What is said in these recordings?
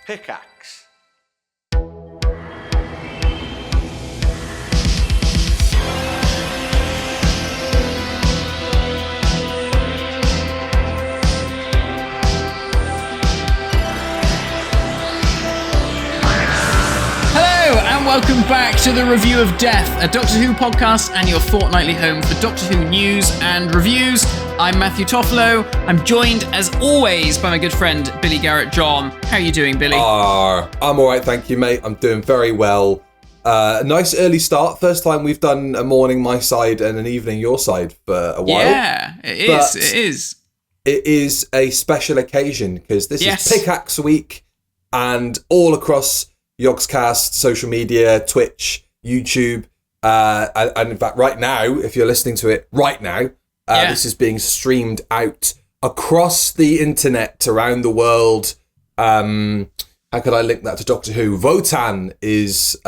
Pickaxe. And welcome back to the Review of Death, a Doctor Who podcast and your fortnightly home for Doctor Who news and reviews. I'm Matthew Toffolo. I'm joined, as always, by my good friend, Billy Garratt-John. How are you doing, Billy? I'm all right, thank you, mate. I'm doing very well. Nice early start. First time we've done a morning my side and an evening your side for a while. Yeah, it is. It is a special occasion because this is Pickaxe week, and all across Yogscast, social media, Twitch, YouTube, and in fact right now, if you're listening to it right now, this is being streamed out across the internet around the world. How could I link that to Doctor Who? Votan is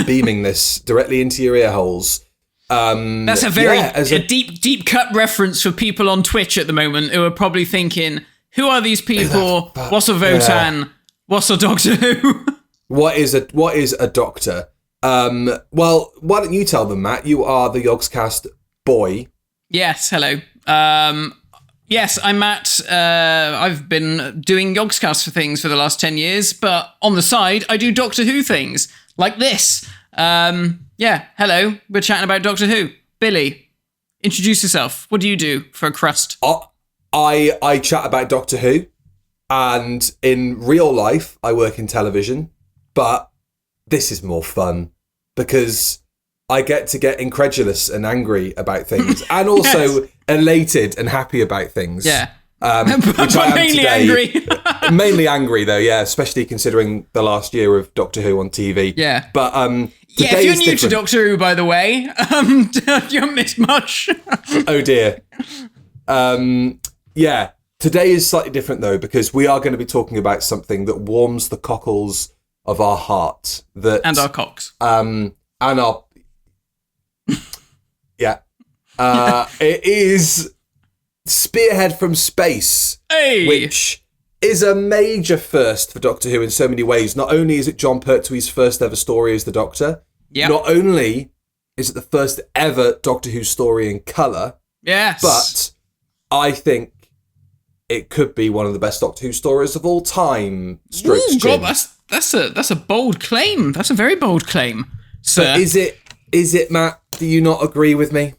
beaming this directly into your ear holes. That's a very deep cut reference for people on Twitch at the moment who are probably thinking, who are these people? What's a Votan? What's a Doctor Who? What is a doctor? Well, why don't you tell them, Matt? You are the Yogscast boy. Yes, hello. Yes, I'm Matt. I've been doing Yogscast for things for the last 10 years, but on the side, I do Doctor Who things, like this. Hello. We're chatting about Doctor Who. Billy, introduce yourself. What do you do for a crust? I chat about Doctor Who, and in real life, I work in television. But this is more fun because I get to get incredulous and angry about things, and also elated and happy about things. Yeah, which I am mainly today. Angry. Mainly angry though, yeah, especially considering the last year of Doctor Who on TV. Yeah, but if you're new to Doctor Who, by the way, you haven't missed much. Oh dear. Today is slightly different though because we are going to be talking about something that warms the cockles of our heart, and our cocks, it is Spearhead from Space, which is a major first for Doctor Who in so many ways. Not only is it Jon Pertwee's first ever story as the Doctor, not only is it the first ever Doctor Who story in colour, but I think it could be one of the best Doctor Who stories of all time. Ooh, God, that's a bold claim. That's a very bold claim, sir. But is it, Matt? Do you not agree with me?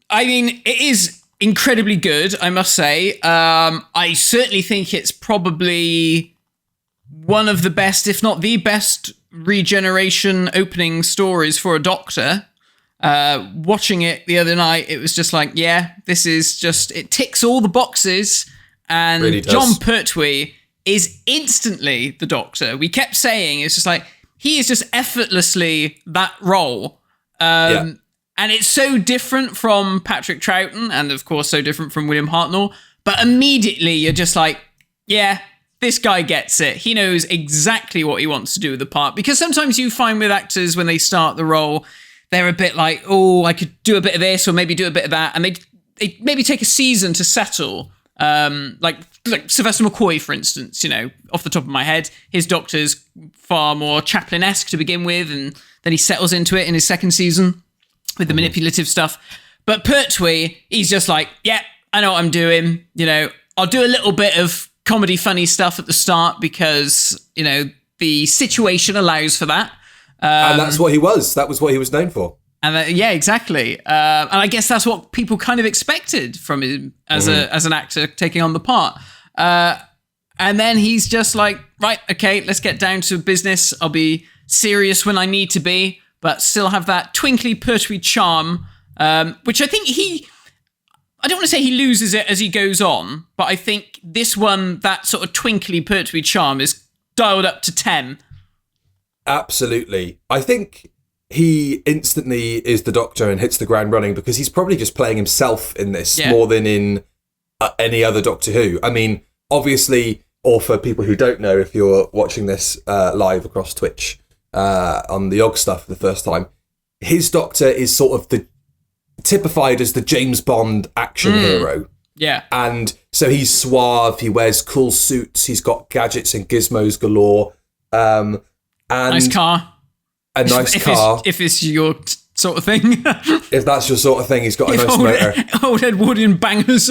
I mean, it is incredibly good, I must say. I certainly think it's probably one of the best, if not the best, regeneration opening stories for a Doctor. Watching it the other night, it was just like, this is just, it ticks all the boxes. And really Jon Pertwee is instantly the Doctor. We kept saying, it's just like, he is just effortlessly that role. And it's so different from Patrick Troughton, and of course so different from William Hartnell. But immediately you're just like, this guy gets it. He knows exactly what he wants to do with the part. Because sometimes you find with actors, when they start the role, they're a bit like, I could do a bit of this or maybe do a bit of that. And they maybe take a season to settle. Like Sylvester McCoy, for instance, off the top of my head, his Doctor's far more Chaplin-esque to begin with, and then he settles into it in his second season with the manipulative stuff. But Pertwee, he's just like, I know what I'm doing. I'll do a little bit of comedy, funny stuff at the start because, the situation allows for that. And that's what he was. That was what he was known for. And exactly. And I guess that's what people kind of expected from him as an actor taking on the part. And then he's just like, right, okay, let's get down to business. I'll be serious when I need to be, but still have that twinkly Pertwee charm, which I think I don't want to say he loses it as he goes on, but I think this one, that sort of twinkly Pertwee charm is dialed up to 10. Absolutely. I think he instantly is the Doctor and hits the ground running because he's probably just playing himself in this more than in any other Doctor Who. I mean, obviously, or for people who don't know, if you're watching this live across Twitch on the Og stuff for the first time, his Doctor is sort of typified as the James Bond action hero. Yeah. And so he's suave, he wears cool suits, he's got gadgets and gizmos galore. And nice car. A nice car. If it's your sort of thing. If that's your sort of thing, he's got a nice motor. Old Edwardian bangers.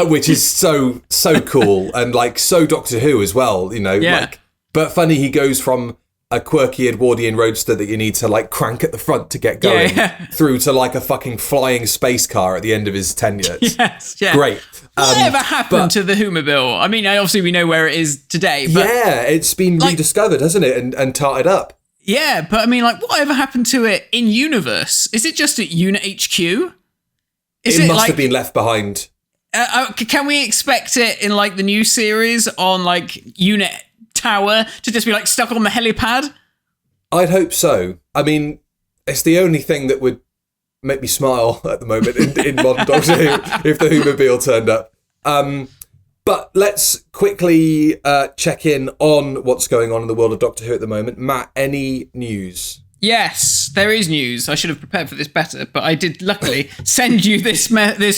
Which is so cool and like so Doctor Who as well, you know. Yeah. Like, but funny, he goes from a quirky Edwardian roadster that you need to like crank at the front to get going through to like a fucking flying space car at the end of his tenure. Yes, yeah. Great. Whatever happened to the Whomobile? I mean, obviously we know where it is today. But yeah, it's been rediscovered, hasn't it? And tarted up. Yeah, but I mean, like, whatever happened to it in universe? Is it just at Unit HQ? It must have been left behind. Can we expect it in like the new series on like Unit Tower to just be like stuck on the helipad? I'd hope so. I mean, it's the only thing that would make me smile at the moment in modern Doctor Who if the Whomobile turned up. But let's quickly check in on what's going on in the world of Doctor Who at the moment. Matt, any news? Yes, there is news. I should have prepared for this better, but I did luckily send you this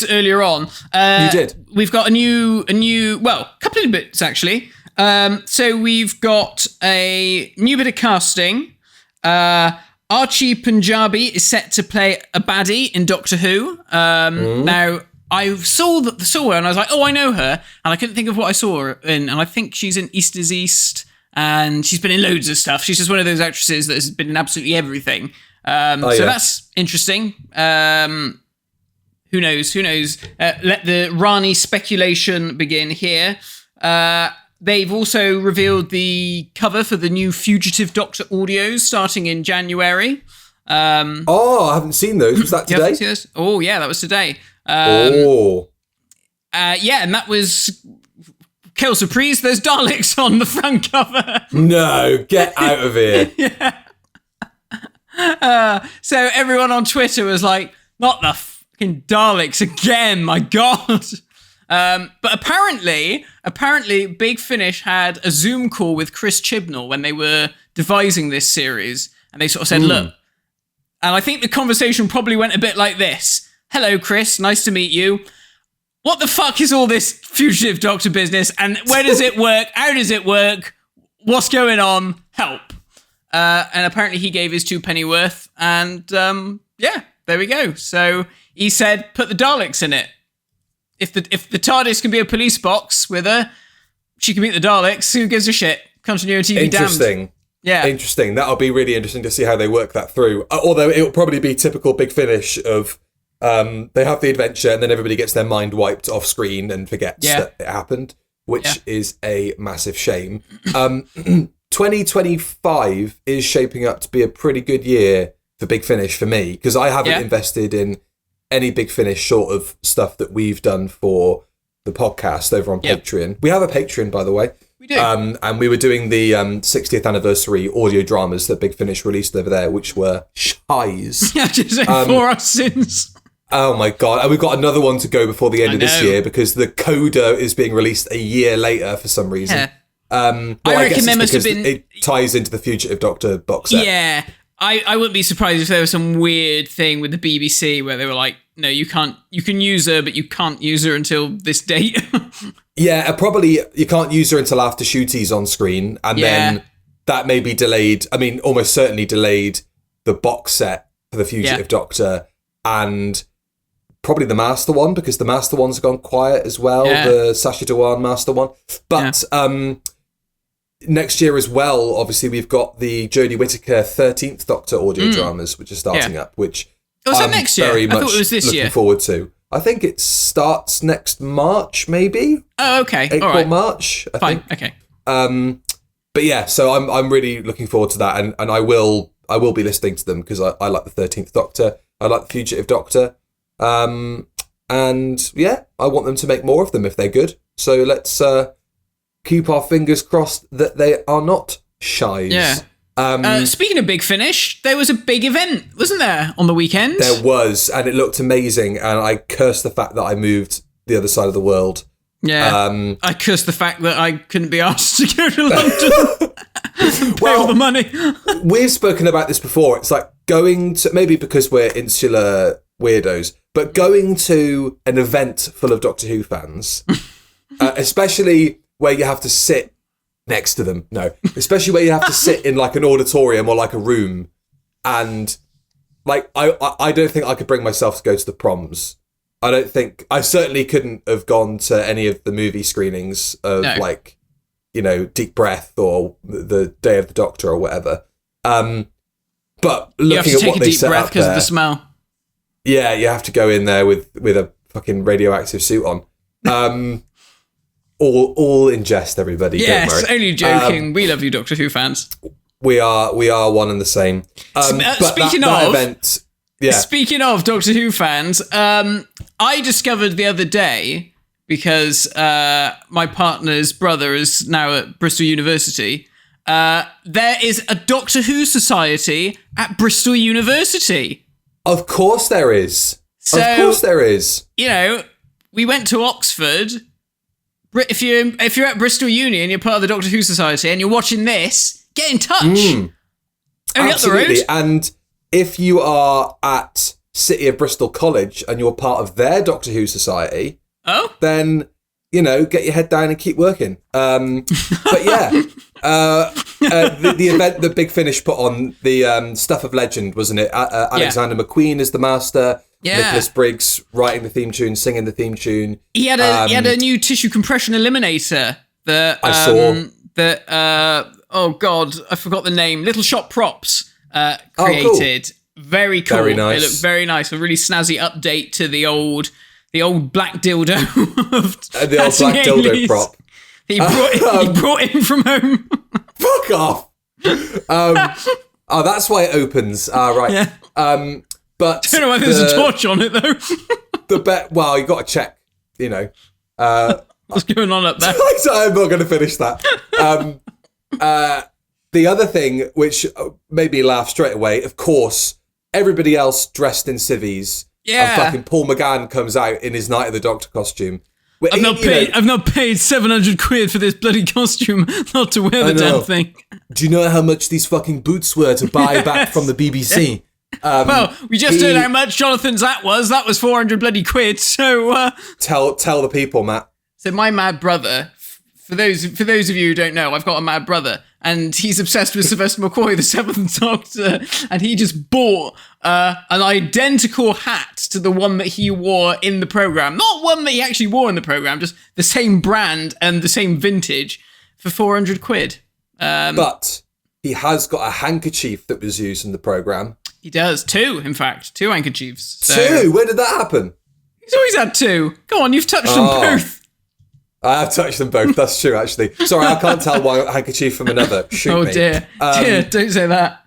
earlier on. You did. We've got a new, well, a couple of bits actually. So we've got a new bit of casting. Archie Punjabi is set to play a baddie in Doctor Who. Now, I saw her and I was like, oh, I know her. And I couldn't think of what I saw her in. And I think she's in East is East. And she's been in loads of stuff. She's just one of those actresses that has been in absolutely everything. So that's interesting. Who knows? Let the Rani speculation begin here. They've also revealed the cover for the new Fugitive Doctor audios starting in January. I haven't seen those. Was that today? Oh, yeah, that was today. Yeah, and that was... Kill surprise, there's Daleks on the front cover. No, get out of here. So everyone on Twitter was like, not the fucking Daleks again, my God. But apparently, Big Finish had a Zoom call with Chris Chibnall when they were devising this series. And they sort of said, look, and I think the conversation probably went a bit like this. Hello, Chris, nice to meet you. What the fuck is all this Fugitive Doctor business? And where does it work? How does it work? What's going on? Help. And apparently he gave his 2 penny worth. And there we go. So he said, put the Daleks in it. If the TARDIS can be a police box with her, she can meet the Daleks. Who gives a shit? Continuity be damned. Interesting. Yeah. Interesting. That'll be really interesting to see how they work that through. Although it'll probably be typical Big Finish of... they have the adventure and then everybody gets their mind wiped off screen and forgets that it happened, which is a massive shame. 2025 is shaping up to be a pretty good year for Big Finish for me, because I haven't invested in any Big Finish short of stuff that we've done for the podcast over on Patreon. We have a Patreon, by the way. We do. And we were doing the 60th anniversary audio dramas that Big Finish released over there, which were shies. Yeah, just for our sins. Oh my God. And we've got another one to go before the end of this year because the coda is being released a year later for some reason. Yeah. But I reckon there must have been... it ties into the Fugitive Doctor box set. Yeah. I wouldn't be surprised if there was some weird thing with the BBC where they were like, no, you can use her, but you can't use her until this date. Yeah, probably you can't use her until after Shooty's on screen. And then that may be delayed. I mean, almost certainly delayed the box set for the Fugitive Doctor and probably the Master one, because the Master one's gone quiet as well. Yeah. The Sacha Dhawan Master one. But next year as well, obviously, we've got the Jodie Whittaker 13th Doctor audio dramas, which are starting up, which I'm next year? very much I thought it was this looking year. forward to. I think it starts next March, maybe. Oh, okay. April, all right. March, I think. Okay. But yeah, so I'm really looking forward to that, and I will be listening to them because I like the 13th Doctor. I like the Fugitive Doctor. And yeah, I want them to make more of them if they're good. So let's keep our fingers crossed that they are not shies. Yeah. Speaking of Big Finish, there was a big event, wasn't there, on the weekend? There was, and it looked amazing, and I cursed the fact that I moved the other side of the world. Yeah. I cursed the fact that I couldn't be asked to go to London and pay all the money. We've spoken about this before. It's like going to, maybe because we're insular weirdos, but going to an event full of Doctor Who fans, especially where you have to sit next to them. No, especially where you have to sit in like an auditorium or like a room, and like I don't think I could bring myself to go to the proms. I certainly couldn't have gone to any of the movie screenings of like, you know, Deep Breath or the Day of the Doctor or whatever. But looking at what they set up there, because of the smell. Yeah, you have to go in there with a fucking radioactive suit on. All in jest, everybody. Yes, don't worry. only joking. We love you, Doctor Who fans. We are one and the same. But speaking that of event, yeah. Speaking of Doctor Who fans, I discovered the other day, because my partner's brother is now at Bristol University. There is a Doctor Who society at Bristol University. Of course there is. So, of course there is. You know, we went to Oxford. If you're at Bristol Uni and you're part of the Doctor Who society and you're watching this, get in touch. Only Absolutely. up the road. And if you are at City of Bristol College and you're part of their Doctor Who society, then, you know, get your head down and keep working. But yeah, the event that Big Finish put on, the Stuff of Legend, wasn't it? Alexander McQueen is the master. Yeah. Nicholas Briggs writing the theme tune, singing the theme tune. He had a new tissue compression eliminator that I saw. Oh God, I forgot the name. Little Shop Props created. Cool. Very cool. Very nice. It looked very nice. A really snazzy update to the old black dildo of the old black dildo prop. He brought in from home. Fuck off. That's why it opens. Right. Yeah. But I don't know why there's a torch on it though. Well, you got to check. You know. What's going on up there? I'm not going to finish that. The other thing, which made me laugh straight away, of course, everybody else dressed in civvies. Yeah. And fucking Paul McGann comes out in his Night of the Doctor costume. I've not paid 700 quid for this bloody costume not to wear the damn thing. Do you know how much these fucking boots were to buy back from the BBC? Well, we just heard how much Jonathan's that was. That was 400 bloody quid. So tell the people, Matt. So my mad brother, for those of you who don't know, I've got a mad brother, and he's obsessed with Sylvester McCoy, the Seventh Doctor, and he just bought an identical hat to the one that he wore in the programme. Not one that he actually wore in the programme, just the same brand and the same vintage for 400 quid. But he has got a handkerchief that was used in the programme. He does. Two handkerchiefs. So. Two? Where did that happen? He's always had two. Go on, you've touched them both. I have touched them both. That's true, actually. Sorry, I can't tell one handkerchief from another. Shoot me. Dear. Dear, don't say that.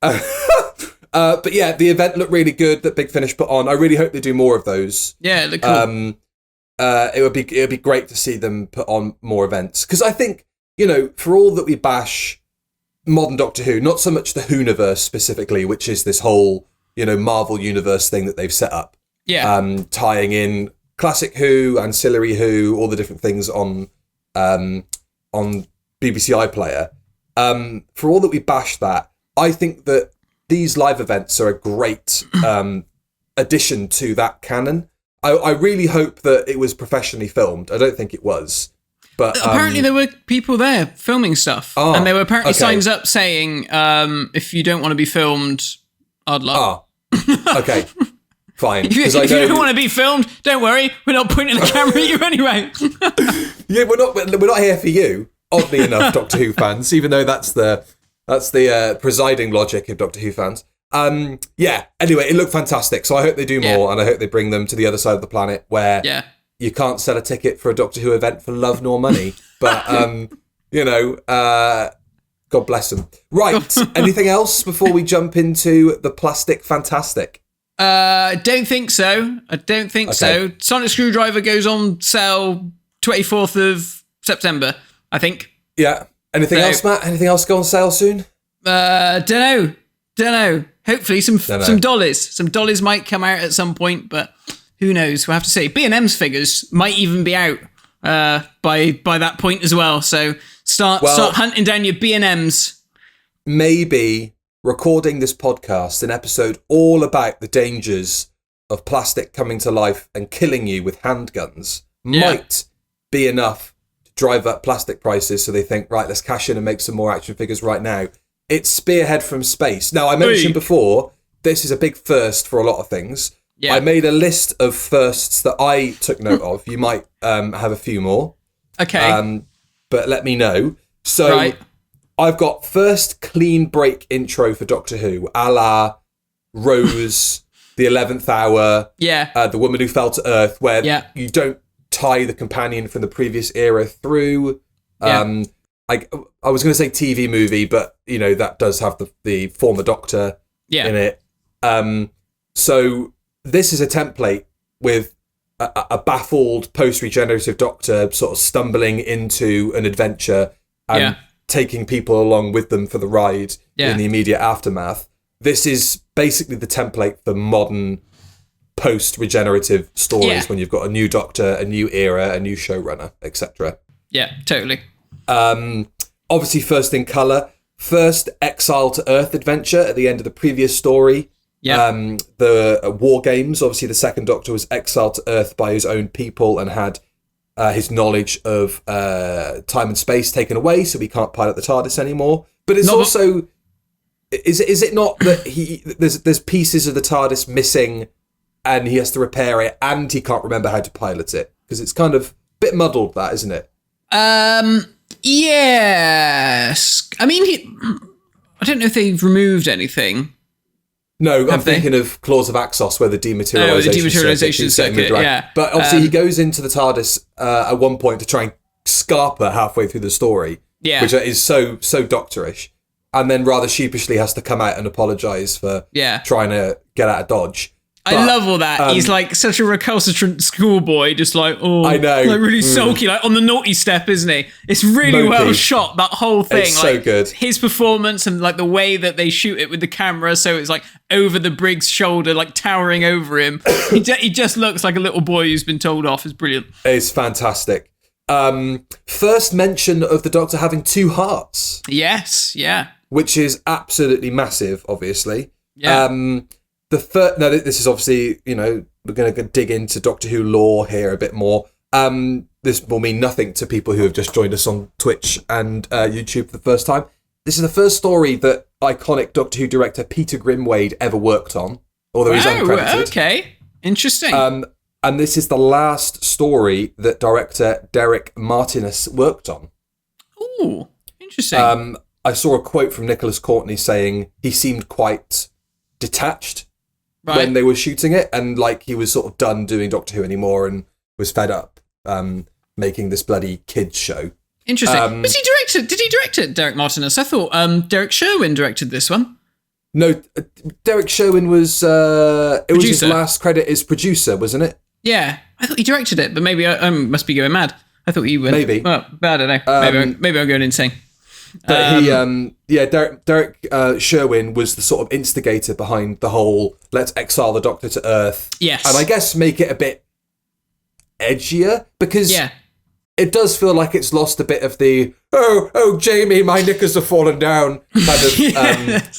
But yeah, the event looked really good that Big Finish put on. I really hope they do more of those. Yeah, it looked cool. It would be great to see them put on more events. Because I think, you know, for all that we bash modern Doctor Who, not so much the Whoniverse specifically, which is this whole, you know, Marvel Universe thing that they've set up. Yeah. Tying in classic Who, ancillary Who, all the different things on BBC iPlayer. For all that we bash that, I think that these live events are a great addition to that canon. I really hope that it was professionally filmed. I don't think it was. But apparently there were people there filming stuff. And there were apparently signs up saying, if you don't want to be filmed, I'd love. Okay. Fine. If you don't want to be filmed, don't worry. We're not pointing the camera at you anyway. Yeah, we're not here for you. Oddly enough, Doctor Who fans, even though that's the presiding logic of Doctor Who fans. Yeah. Anyway, it looked fantastic. So I hope they do more, and I hope they bring them to the other side of the planet where you can't sell a ticket for a Doctor Who event for love nor money. But you know, God bless them. Right. Anything else before we jump into the plastic fantastic? Don't think so. I don't think so. Sonic Screwdriver goes on sale 24th of September, I think. Yeah. Anything else, Matt? Anything else go on sale soon? Don't know. Hopefully some dollies. Some dollies might come out at some point, but who knows? We'll have to see. B&M's figures might even be out by that point as well. So start hunting down your B&Ms. Maybe recording this podcast, an episode all about the dangers of plastic coming to life and killing you with handguns, might be enough to drive up plastic prices, so they think, right, let's cash in and make some more action figures right now. It's Spearhead from space. Now, I mentioned before, this is a big first for a lot of things. Yeah. I made a list of firsts that I took note of. You might have a few more. Okay. But let me know. So I've got first clean break intro for Doctor Who, a la Rose, The 11th Hour, The Woman Who Fell to Earth, where you don't tie the companion from the previous era through. I was going to say TV movie, but, you know, that does have the former Doctor in it. So this is a template with a baffled post-regenerative Doctor sort of stumbling into an adventure and taking people along with them for the ride in the immediate aftermath. This is basically the template for modern post-regenerative stories when you've got a new Doctor, a new era, a new showrunner, etc. Yeah, totally. Obviously, first in colour. First Exile to Earth adventure at the end of the previous story. The War Games, obviously the second Doctor was exiled to Earth by his own people and had his knowledge of time and space taken away, so he can't pilot the TARDIS anymore. But it's also... Is it not that there's pieces of the TARDIS missing and he has to repair it and he can't remember how to pilot it? Because it's kind of a bit muddled, that, isn't it? Yes. I mean, I don't know if they've removed anything. No, I'm thinking of Claws of Axos, where the dematerialization circuit, But obviously he goes into the TARDIS at one point to try and scarper halfway through the story, which is so doctorish, and then rather sheepishly has to come out and apologise for trying to get out of Dodge. I love all that. He's like such a recalcitrant schoolboy, just like, I know, like really sulky, like on the naughty step, isn't he? It's really well shot, that whole thing. It's like, so good. His performance and like the way that they shoot it with the camera, so it's like over the Brig's shoulder, like towering over him. He just looks like a little boy who's been told off. It's brilliant. It's fantastic. First mention of the Doctor having two hearts. Yes, which is absolutely massive, obviously. This is obviously, you know, we're going to dig into Doctor Who lore here a bit more. This will mean nothing to people who have just joined us on Twitch and YouTube for the first time. This is the first story that iconic Doctor Who director Peter Grimwade ever worked on, although he's uncredited. Okay, interesting. And this is the last story that director Derek Martinus worked on. Ooh, interesting. I saw a quote from Nicholas Courtney saying he seemed quite detached when they were shooting it, and like he was sort of done doing Doctor Who anymore and was fed up making this bloody kids show. Interesting. Did he direct it, Derek Martinus? I thought Derek Sherwin directed this one. No, Derek Sherwin was was his last credit as producer, wasn't it? Yeah, I thought he directed it, but maybe I must be going mad. I thought he went... Maybe. Well, I don't know. Maybe I'm going insane. But Derek Sherwin was the sort of instigator behind the whole let's exile the Doctor to Earth. Yes. And I guess make it a bit edgier, because it does feel like it's lost a bit of the, oh, Jamie, my knickers have fallen down kind of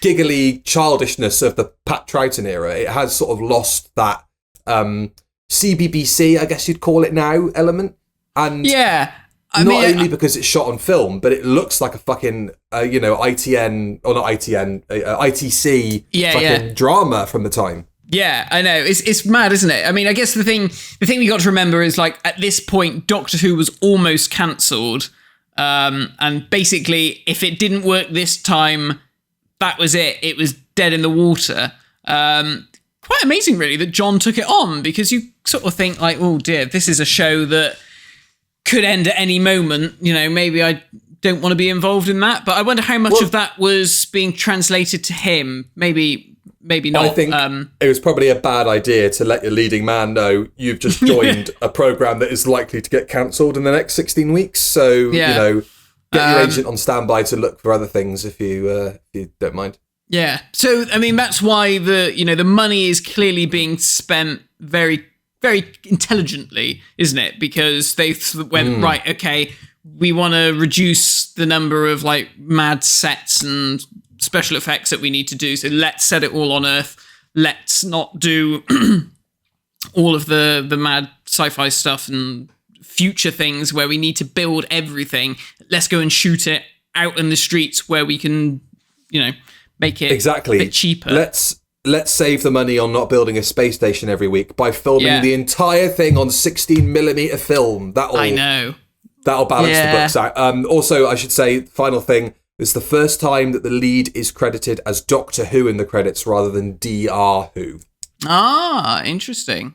giggly childishness of the Pat Troughton era. It has sort of lost that CBBC, I guess you'd call it now, element. And not only because it's shot on film, but it looks like a fucking, ITN, or not ITN, ITC fucking drama from the time. Yeah, I know. It's mad, isn't it? I mean, I guess the thing we got to remember is, like, at this point, Doctor Who was almost cancelled. And basically, if it didn't work this time, that was it. It was dead in the water. Quite amazing, really, that Jon took it on, because you sort of think, like, oh, dear, this is a show that could end at any moment. You know, maybe I don't want to be involved in that. But I wonder how much of that was being translated to him. Maybe not. I think it was probably a bad idea to let your leading man know you've just joined a programme that is likely to get cancelled in the next 16 weeks. So, get your agent on standby to look for other things if you don't mind. Yeah. So, I mean, that's why the money is clearly being spent very, very intelligently, isn't it? Because they went, right, okay, we want to reduce the number of, like, mad sets and special effects that we need to do, so let's set it all on Earth. Let's not do all of the mad sci-fi stuff and future things where we need to build everything. Let's go and shoot it out in the streets where we can, make it exactly a bit cheaper. Let's save the money on not building a space station every week by filming the entire thing on 16mm film. That'll balance the books out. Also, I should say, final thing, it's the first time that the lead is credited as Doctor Who in the credits rather than Dr. Who. Ah, interesting.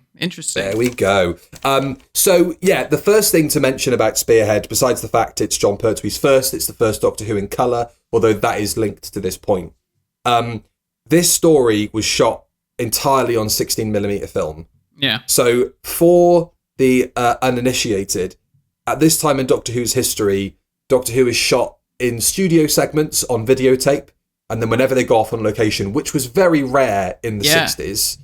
There we go. The first thing to mention about Spearhead, besides the fact it's Jon Pertwee's first, it's the first Doctor Who in colour, although that is linked to this point. This story was shot entirely on 16mm film. Yeah. So for the uninitiated, at this time in Doctor Who's history, Doctor Who is shot in studio segments on videotape, and then whenever they go off on location, which was very rare in the 60s,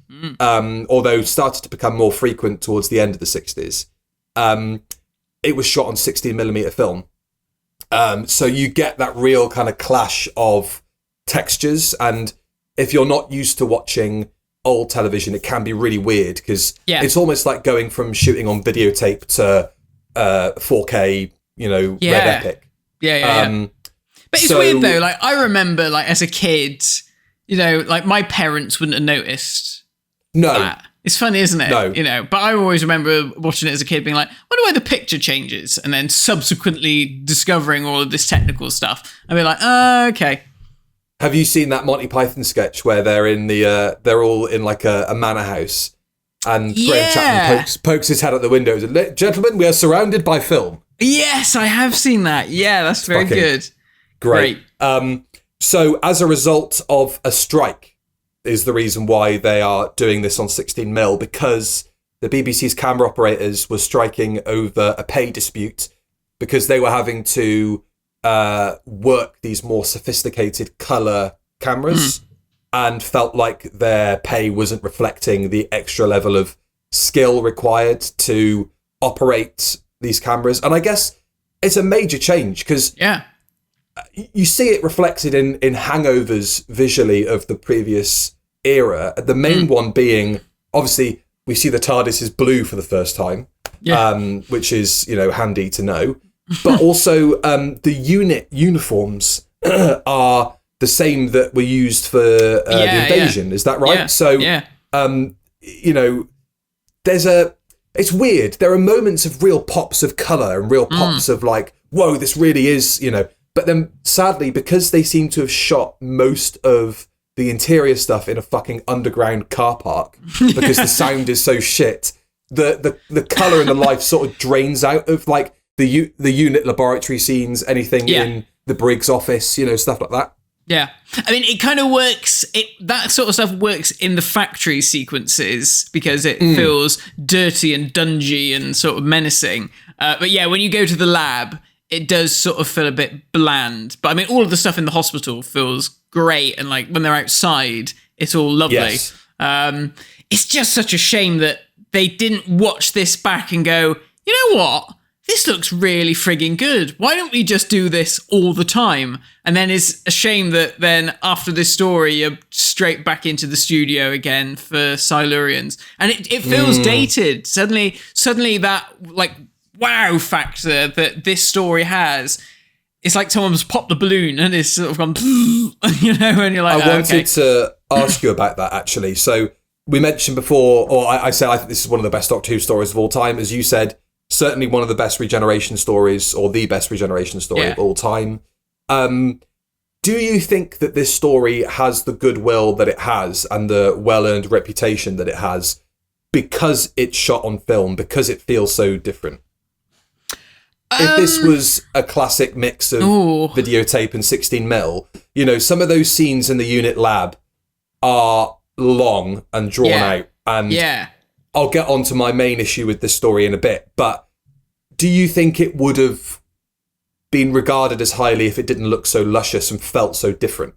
although started to become more frequent towards the end of the 60s, it was shot on 16mm film. So you get that real kind of clash of textures, and if you're not used to watching old television, it can be really weird because it's almost like going from shooting on videotape to 4K, Red Epic. But it's weird though. Like I remember, like as a kid, like my parents wouldn't have noticed. No, that. It's funny, isn't it? No, But I always remember watching it as a kid, being like, "Wonder why the picture changes," and then subsequently discovering all of this technical stuff. I'd be like, "Oh, okay." Have you seen that Monty Python sketch where they're in they're all in like a manor house, and Graham Chapman pokes his head out the window and says, "Gentlemen, we are surrounded by film." Yes, I have seen that. Yeah, that's very good. Great. So as a result of a strike is the reason why they are doing this on 16mm, because the BBC's camera operators were striking over a pay dispute because they were having to work these more sophisticated colour cameras and felt like their pay wasn't reflecting the extra level of skill required to operate these cameras. And I guess it's a major change because you see it reflected in hangovers visually of the previous era. The main one being, obviously, we see the TARDIS is blue for the first time, which is, handy to know. But also the unit uniforms are the same that were used for the invasion. Is that right? It's weird. There are moments of real pops of colour and real pops of like, whoa, this really is, But then, sadly, because they seem to have shot most of the interior stuff in a fucking underground car park, because the sound is so shit, the colour and the life sort of drains out of like the unit laboratory scenes, anything in the Briggs office, stuff like that. Yeah. I mean, it kind of works. That sort of stuff works in the factory sequences because it feels dirty and dungy and sort of menacing. But yeah, when you go to the lab, it does sort of feel a bit bland. But I mean, all of the stuff in the hospital feels great. And like when they're outside, it's all lovely. Yes. It's just such a shame that they didn't watch this back and go, you know what? This looks really frigging good. Why don't we just do this all the time? And then it's a shame that then after this story, you're straight back into the studio again for Silurians. And it feels dated. Suddenly that like wow factor that this story has, it's like someone's popped the balloon and it's sort of gone, and you're like, I wanted to ask you about that actually. So we mentioned before, or I said, I think this is one of the best Doctor Who stories of all time. As you said, certainly one of the best regeneration stories, or the best regeneration story of all time. Do you think that this story has the goodwill that it has and the well-earned reputation that it has because it's shot on film, because it feels so different? If this was a classic mix of videotape and 16mm, some of those scenes in the unit lab are long and drawn out. And I'll get on to my main issue with this story in a bit, but do you think it would have been regarded as highly if it didn't look so luscious and felt so different?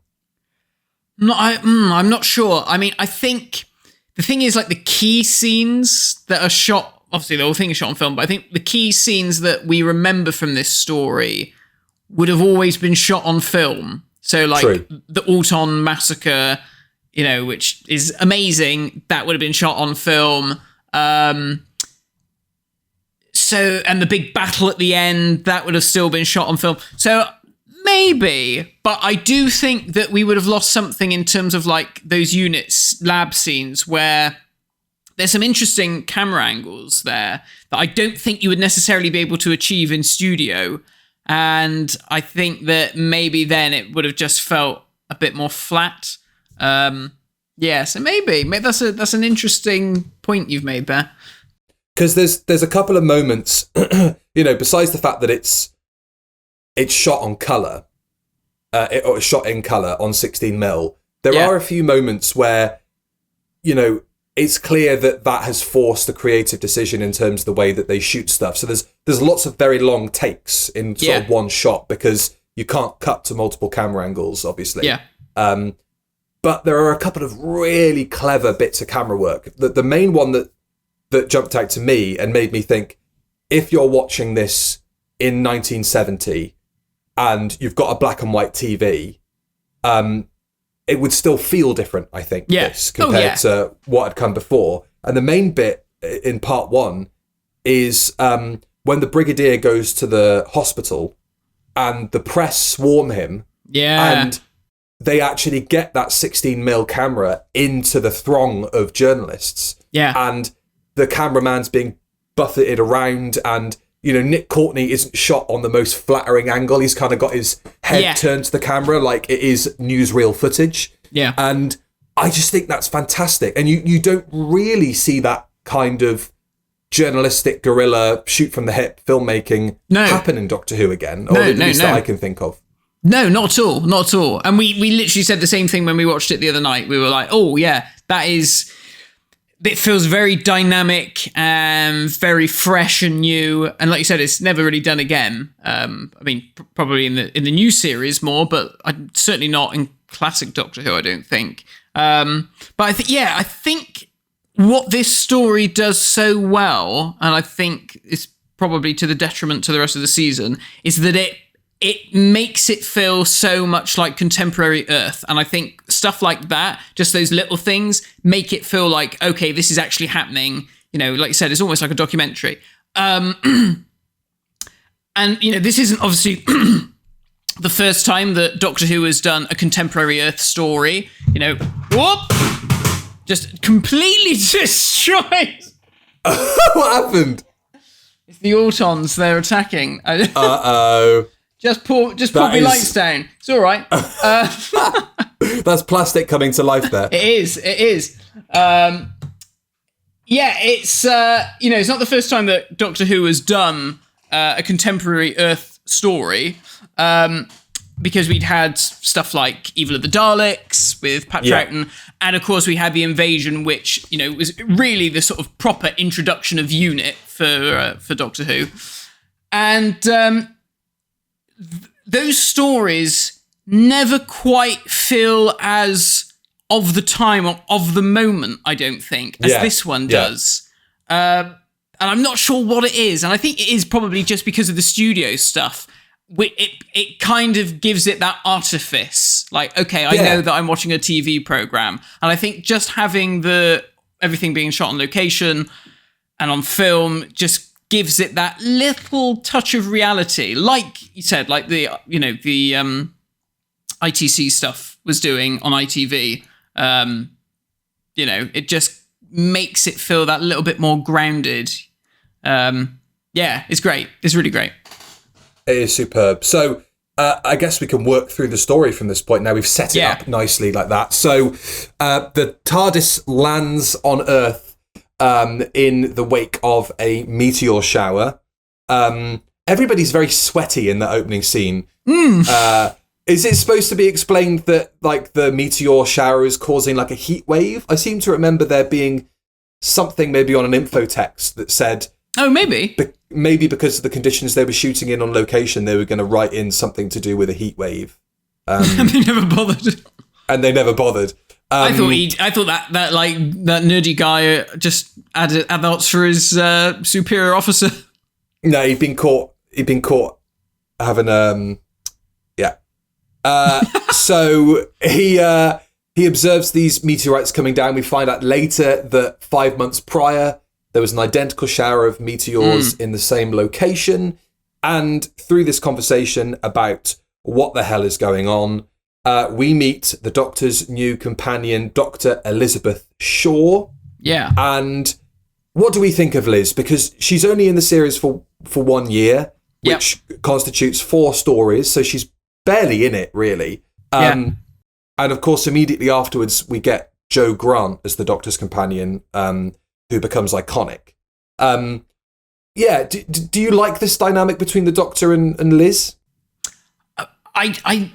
No, I'm not sure. I mean, I think the thing is, like, the key scenes that are shot, obviously the whole thing is shot on film, but I think the key scenes that we remember from this story would have always been shot on film. So, like, the Auton massacre, which is amazing, that would have been shot on film. and the big battle at the end, that would have still been shot on film. So maybe, but I do think that we would have lost something in terms of like those units lab scenes where there's some interesting camera angles there that I don't think you would necessarily be able to achieve in studio. And I think that maybe then it would have just felt a bit more flat. So maybe that's an interesting point you've made there. Because there's a couple of moments, besides the fact that it's shot on colour, or shot in colour on 16mm, there are a few moments where, it's clear that has forced a creative decision in terms of the way that they shoot stuff. So there's lots of very long takes in sort of one shot because you can't cut to multiple camera angles, obviously. Yeah. But there are a couple of really clever bits of camera work. The main one that jumped out to me and made me think, if you're watching this in 1970 and you've got a black and white TV, it would still feel different, I think, this compared to what had come before. And the main bit in part one is when the Brigadier goes to the hospital and the press swarm him. Yeah. And they actually get that 16mm camera into the throng of journalists. Yeah. And the cameraman's being buffeted around and, Nick Courtney isn't shot on the most flattering angle. He's kind of got his head turned to the camera like it is newsreel footage. Yeah. And I just think that's fantastic. And you don't really see that kind of journalistic guerrilla shoot from the hip filmmaking happen in Doctor Who again, or at least that I can think of. No, not at all. Not at all. And we literally said the same thing when we watched it the other night. We were like, oh, yeah, it feels very dynamic and very fresh and new. And like you said, it's never really done again. Probably in the new series more, but certainly not in classic Doctor Who, I don't think. But I think what this story does so well, and I think it's probably to the detriment to the rest of the season, is that it makes it feel so much like contemporary Earth. And I think stuff like that, just those little things, make it feel like, okay, this is actually happening. Like you said, it's almost like a documentary. And, this isn't obviously the first time that Doctor Who has done a contemporary Earth story. Just completely destroyed. What happened? It's the Autons, they're attacking. Uh-oh. Just put my lights down. It's all right. That's plastic coming to life there. It is. It's it's not the first time that Doctor Who has done a contemporary Earth story, because we'd had stuff like Evil of the Daleks with Pat Troughton, and of course we had the Invasion, which was really the sort of proper introduction of UNIT for Doctor Who, and those stories never quite feel as of the time or of the moment, I don't think, as this one does. And I'm not sure what it is. And I think it is probably just because of the studio stuff. It kind of gives it that artifice. Like, okay, I know that I'm watching a TV program. And I think just having everything being shot on location and on film just gives it that little touch of reality, like you said, like the ITC stuff was doing on ITV. It just makes it feel that little bit more grounded. It's great. It's really great. It is superb. So I guess we can work through the story from this point. Now we've set it up nicely like that. So the TARDIS lands on Earth in the wake of a meteor shower. Everybody's very sweaty in the opening scene. Is it supposed to be explained that like the meteor shower is causing like a heat wave? I seem to remember there being something maybe on an infotext that said, oh, maybe maybe because of the conditions they were shooting in on location, they were going to write in something to do with a heat wave. And they never bothered. I thought that like that nerdy guy just added adults for his superior officer. No, he'd been caught having so he observes these meteorites coming down. We find out later that 5 months prior, There was an identical shower of meteors in the same location. And through this conversation about what the hell is going on, we meet the Doctor's new companion, Dr. Elizabeth Shaw. Yeah. And what do we think of Liz? Because she's only in the series for 1 year, which constitutes 4 stories. So she's barely in it, really. And of course, immediately afterwards, we get Jo Grant as the Doctor's companion, who becomes iconic. Do you like this dynamic between the Doctor and Liz? I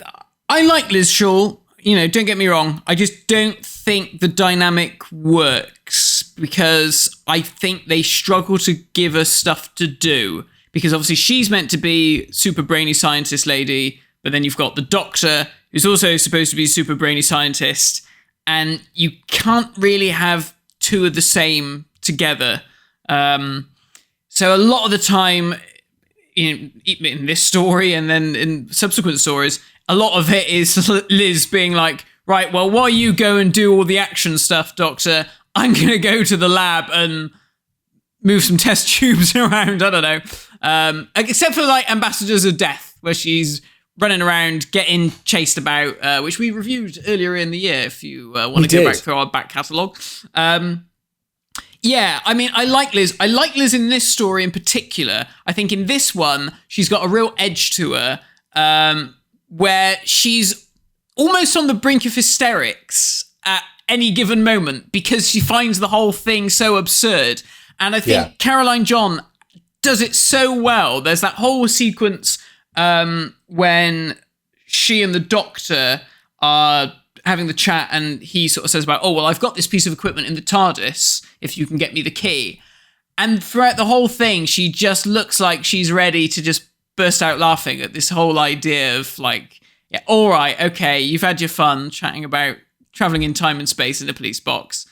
like Liz Shaw. Don't get me wrong. I just don't think the dynamic works because I think they struggle to give us stuff to do. Because obviously she's meant to be super brainy scientist lady, but then you've got the Doctor who's also supposed to be super brainy scientist, and you can't really have two of the same together. So a lot of the time, in this story and then in subsequent stories, a lot of it is Liz being like, right, well, while you go and do all the action stuff, Doctor, I'm going to go to the lab and move some test tubes around. I don't know. Except for like Ambassadors of Death, where she's running around getting chased about, which we reviewed earlier in the year, if you want to go back through our back catalogue. Yeah, I mean, I like Liz. I like Liz in this story in particular. I think in this one, she's got a real edge to her, where she's almost on the brink of hysterics at any given moment because she finds the whole thing so absurd. And I think Garratt-John does it so well. There's that whole sequence when she and the Doctor are having the chat and he sort of says about, oh, well, I've got this piece of equipment in the TARDIS, if you can get me the key. And throughout the whole thing, she just looks like she's ready to just burst out laughing at this whole idea of like, yeah, all right, okay, you've had your fun chatting about traveling in time and space in a police box,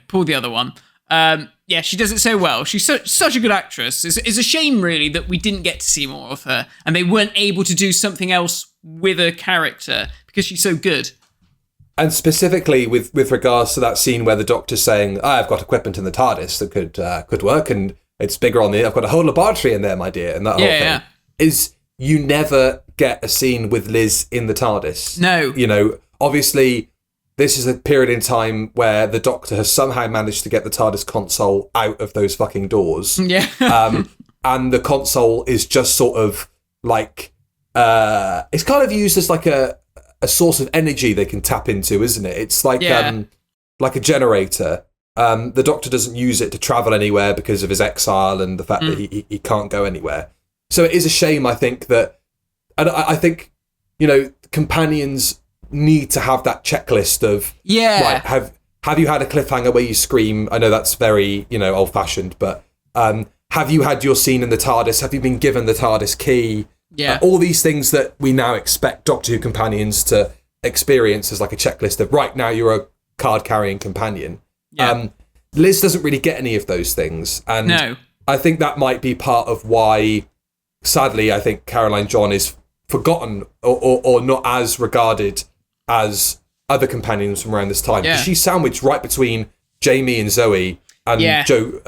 pull the other one. Yeah, she does it so well. She's such a good actress. It's a shame, really, that we didn't get to see more of her and they weren't able to do something else with her character because she's so good. And specifically with regards to that scene where the Doctor's saying, I've got equipment in the TARDIS that could work and it's bigger on I've got a whole laboratory in there, my dear, and that whole thing. Is you never get a scene with Liz in the TARDIS. No. Obviously, this is a period in time where the Doctor has somehow managed to get the TARDIS console out of those fucking doors. Yeah. And the console is just sort of like, it's kind of used as like a source of energy they can tap into, isn't it? It's like a generator. The Doctor doesn't use it to travel anywhere because of his exile and the fact that he can't go anywhere. So it is a shame, I think, that... And I think, companions need to have that checklist of... Yeah. Right, have you had a cliffhanger where you scream? I know that's very, old-fashioned, but have you had your scene in the TARDIS? Have you been given the TARDIS key? Yeah. All these things that we now expect Doctor Who companions to experience as like a checklist of, right, now you're a card-carrying companion. Yeah. Liz doesn't really get any of those things. And no. I think that might be part of why, sadly, I think Garratt-John is forgotten or not as regarded as other companions from around this time. Because she's sandwiched right between Jamie and Zoe and Jo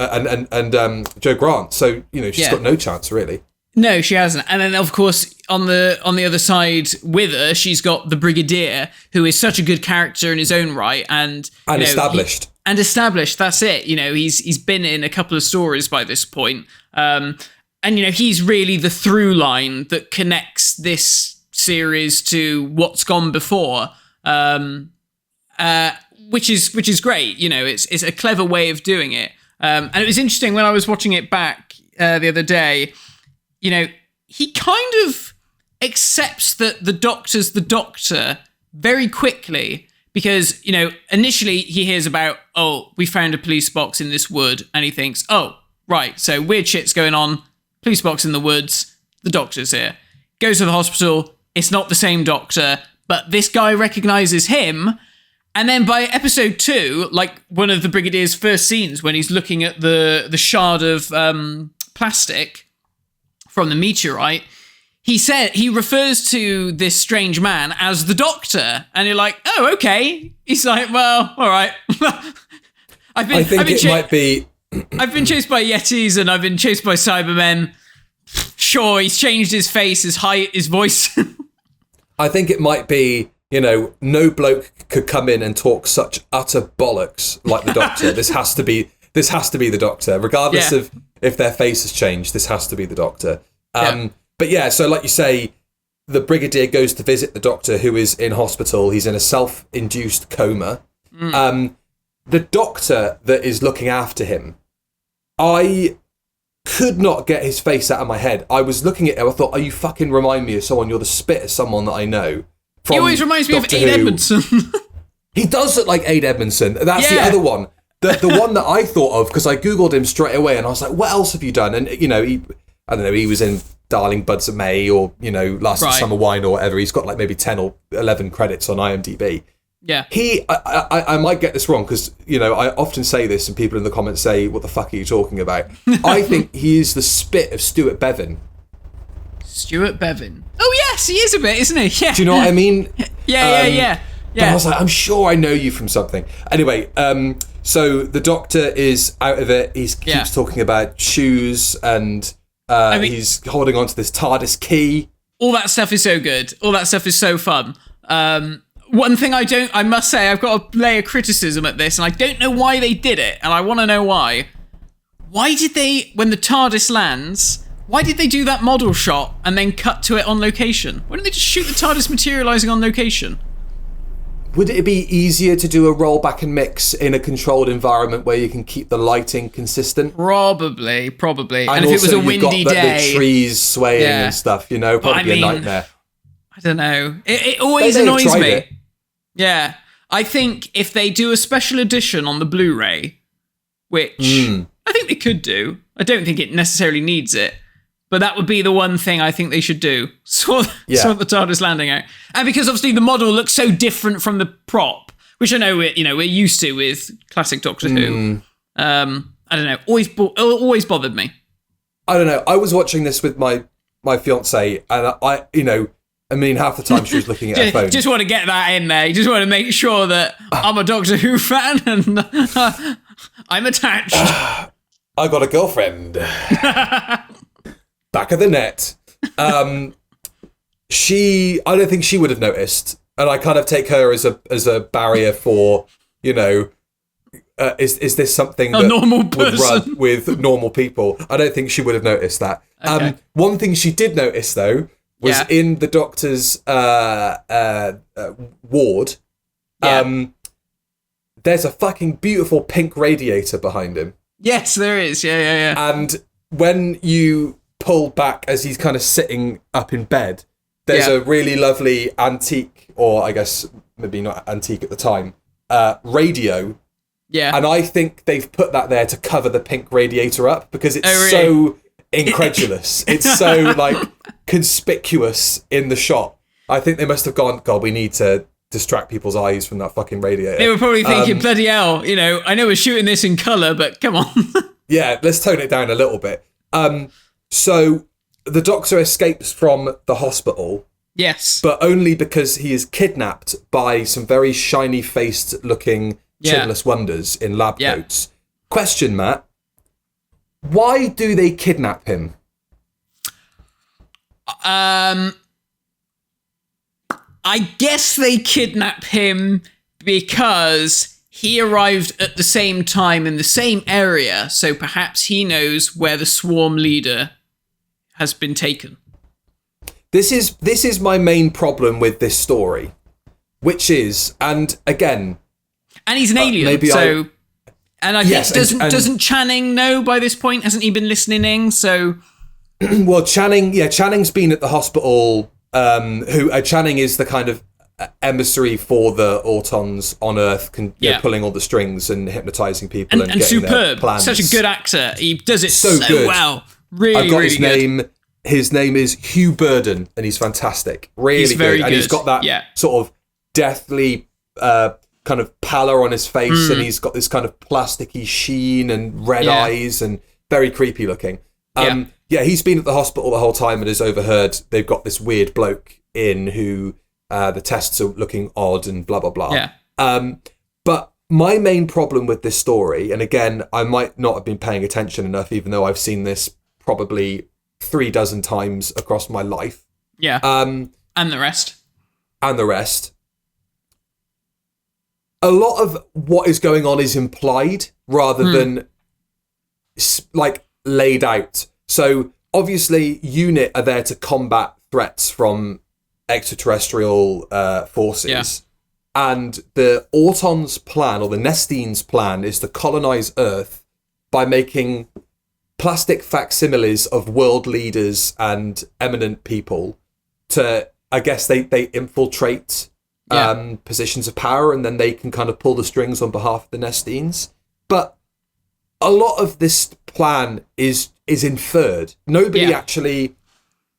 Jo Grant. So, she's got no chance, really. No, she hasn't. And then, of course, on the other side with her, she's got the Brigadier, who is such a good character in his own right, and established. Established. That's it. He's been in a couple of stories by this point, and he's really the through line that connects this series to what's gone before, which is great. It's a clever way of doing it, and it was interesting when I was watching it back the other day. He kind of accepts that the Doctor's the Doctor very quickly because, initially he hears about, oh, we found a police box in this wood, and he thinks, oh, right, so weird shit's going on, police box in the woods, the Doctor's here. Goes to the hospital, it's not the same Doctor, but this guy recognises him, and then by episode 2, like one of the Brigadier's first scenes when he's looking at the shard of plastic from the meteorite, he refers to this strange man as the Doctor, and you're like, oh, okay. He's like, well, all right. I think it might be I've been chased by Yetis and I've been chased by Cybermen. Sure, he's changed his face, his height, his voice. I think it might be, no bloke could come in and talk such utter bollocks like the Doctor. This has to be the Doctor, regardless of if their face has changed. This has to be the Doctor. But yeah, so like you say, the Brigadier goes to visit the Doctor, who is in hospital. He's in a self-induced coma. The Doctor that is looking after him, I could not get his face out of my head. I was looking at him, I thought, you fucking remind me of someone. You're the spit of someone that I know. He always reminds me of Aid Edmondson. He does look like Aid Edmondson. That's the other one. The one that I thought of, because I Googled him straight away, and I was like, what else have you done? And, he was in Darling Buds of May, or, Last Summer Wine, or whatever. He's got like maybe 10 or 11 credits on IMDb. Yeah. I might get this wrong, because, I often say this and people in the comments say, what the fuck are you talking about? I think he is the spit of Stuart Bevan. Stuart Bevan. Oh, yes, he is a bit, isn't he? Yeah. Do you know what I mean? Yeah. But I was like, I'm sure I know you from something. Anyway, so the Doctor is out of it. He keeps talking about shoes, and he's holding on to this TARDIS key. All that stuff is so good. All that stuff is so fun. One thing I must say, I've got a layer of criticism at this, and I don't know why they did it, and I want to know why. Why did they, when the TARDIS lands, why did they do that model shot and then cut to it on location? Why didn't they just shoot the TARDIS materialising on location? Would it be easier to do a rollback and mix in a controlled environment where you can keep the lighting consistent? Probably. And if also it was a windy day, the trees swaying and stuff, probably a nightmare. I don't know. It always annoys me. It. Yeah. I think if they do a special edition on the Blu-ray, which I think they could do, I don't think it necessarily needs it, but that would be the one thing I think they should do. Sort the TARDIS landing out. And because obviously the model looks so different from the prop, which I know we're used to with classic Doctor Who. I don't know. Always bothered me. I don't know. I was watching this with my fiance, and half the time she was looking at her phone. Just want to get that in there. You just want to make sure that I'm a Doctor Who fan and I'm attached. I got a girlfriend. Back of the net. I don't think she would have noticed, and I kind of take her as a barrier for, is this something that normal would run with normal people? I don't think she would have noticed that. Okay. One thing she did notice though was in the Doctor's ward. There's a fucking beautiful pink radiator behind him. Yes, there is. Yeah. And when you pull back as he's kind of sitting up in bed, there's a really lovely antique, or I guess maybe not antique at the time, radio. Yeah. And I think they've put that there to cover the pink radiator up because it's so incredulous. It's so conspicuous in the shot. I think they must have gone, God, we need to distract people's eyes from that fucking radiator. They were probably thinking, bloody hell, I know we're shooting this in colour, but come on. Yeah, let's tone it down a little bit. So the Doctor escapes from the hospital. Yes. But only because he is kidnapped by some very shiny-faced looking chinless wonders in lab coats. Question, Matt. Why do they kidnap him? I guess they kidnap him because he arrived at the same time in the same area, so perhaps he knows where the swarm leader has been taken. This is my main problem with this story, which is, and again, and he's an alien, and I think doesn't Channing know by this point? Hasn't he been listening in? So, well, Channing's been at the hospital. Channing is the kind of emissary for the Autons on Earth, pulling all the strings and hypnotizing people and getting superb. Their plans. Such a good actor. He does it so good. Well. Really, I've got really his good. name. His name is Hugh Burden, and he's fantastic. Really he's very good. And he's got that sort of deathly kind of pallor on his face, and he's got this kind of plasticky sheen and red eyes, and very creepy looking. He's been at the hospital the whole time and has overheard they've got this weird bloke in who the tests are looking odd and blah, blah, blah. Yeah. But my main problem with this story, and again, I might not have been paying attention enough, even though I've seen this probably 36 times across my life. Yeah. And the rest. A lot of what is going on is implied rather than like laid out. So obviously, UNIT are there to combat threats from extraterrestrial forces. Yeah. And the Autons' plan, or the Nestines' plan, is to colonize Earth by making plastic facsimiles of world leaders and eminent people to, I guess, they infiltrate positions of power, and then they can kind of pull the strings on behalf of the Nestines. But a lot of this plan is inferred. Nobody actually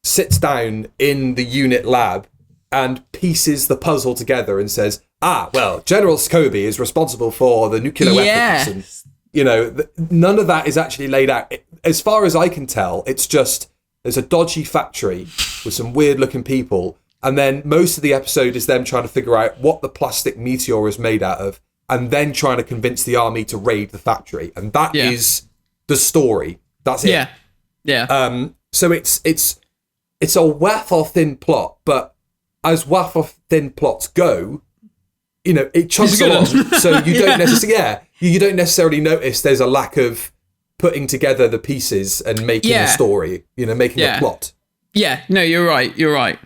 sits down in the UNIT lab and pieces the puzzle together and says, well, General Scobie is responsible for the nuclear weapons. And, none of that is actually laid out. As far as I can tell, it's just, there's a dodgy factory with some weird looking people. And then most of the episode is them trying to figure out what the plastic meteor is made out of, and then trying to convince the army to raid the factory. And that is the story. That's it. Yeah. So it's a waffle-thin plot, but as waffle-thin plots go, it chunks along. So you don't necessarily notice there's a lack of putting together the pieces and making a story, making a plot. Yeah, no, you're right.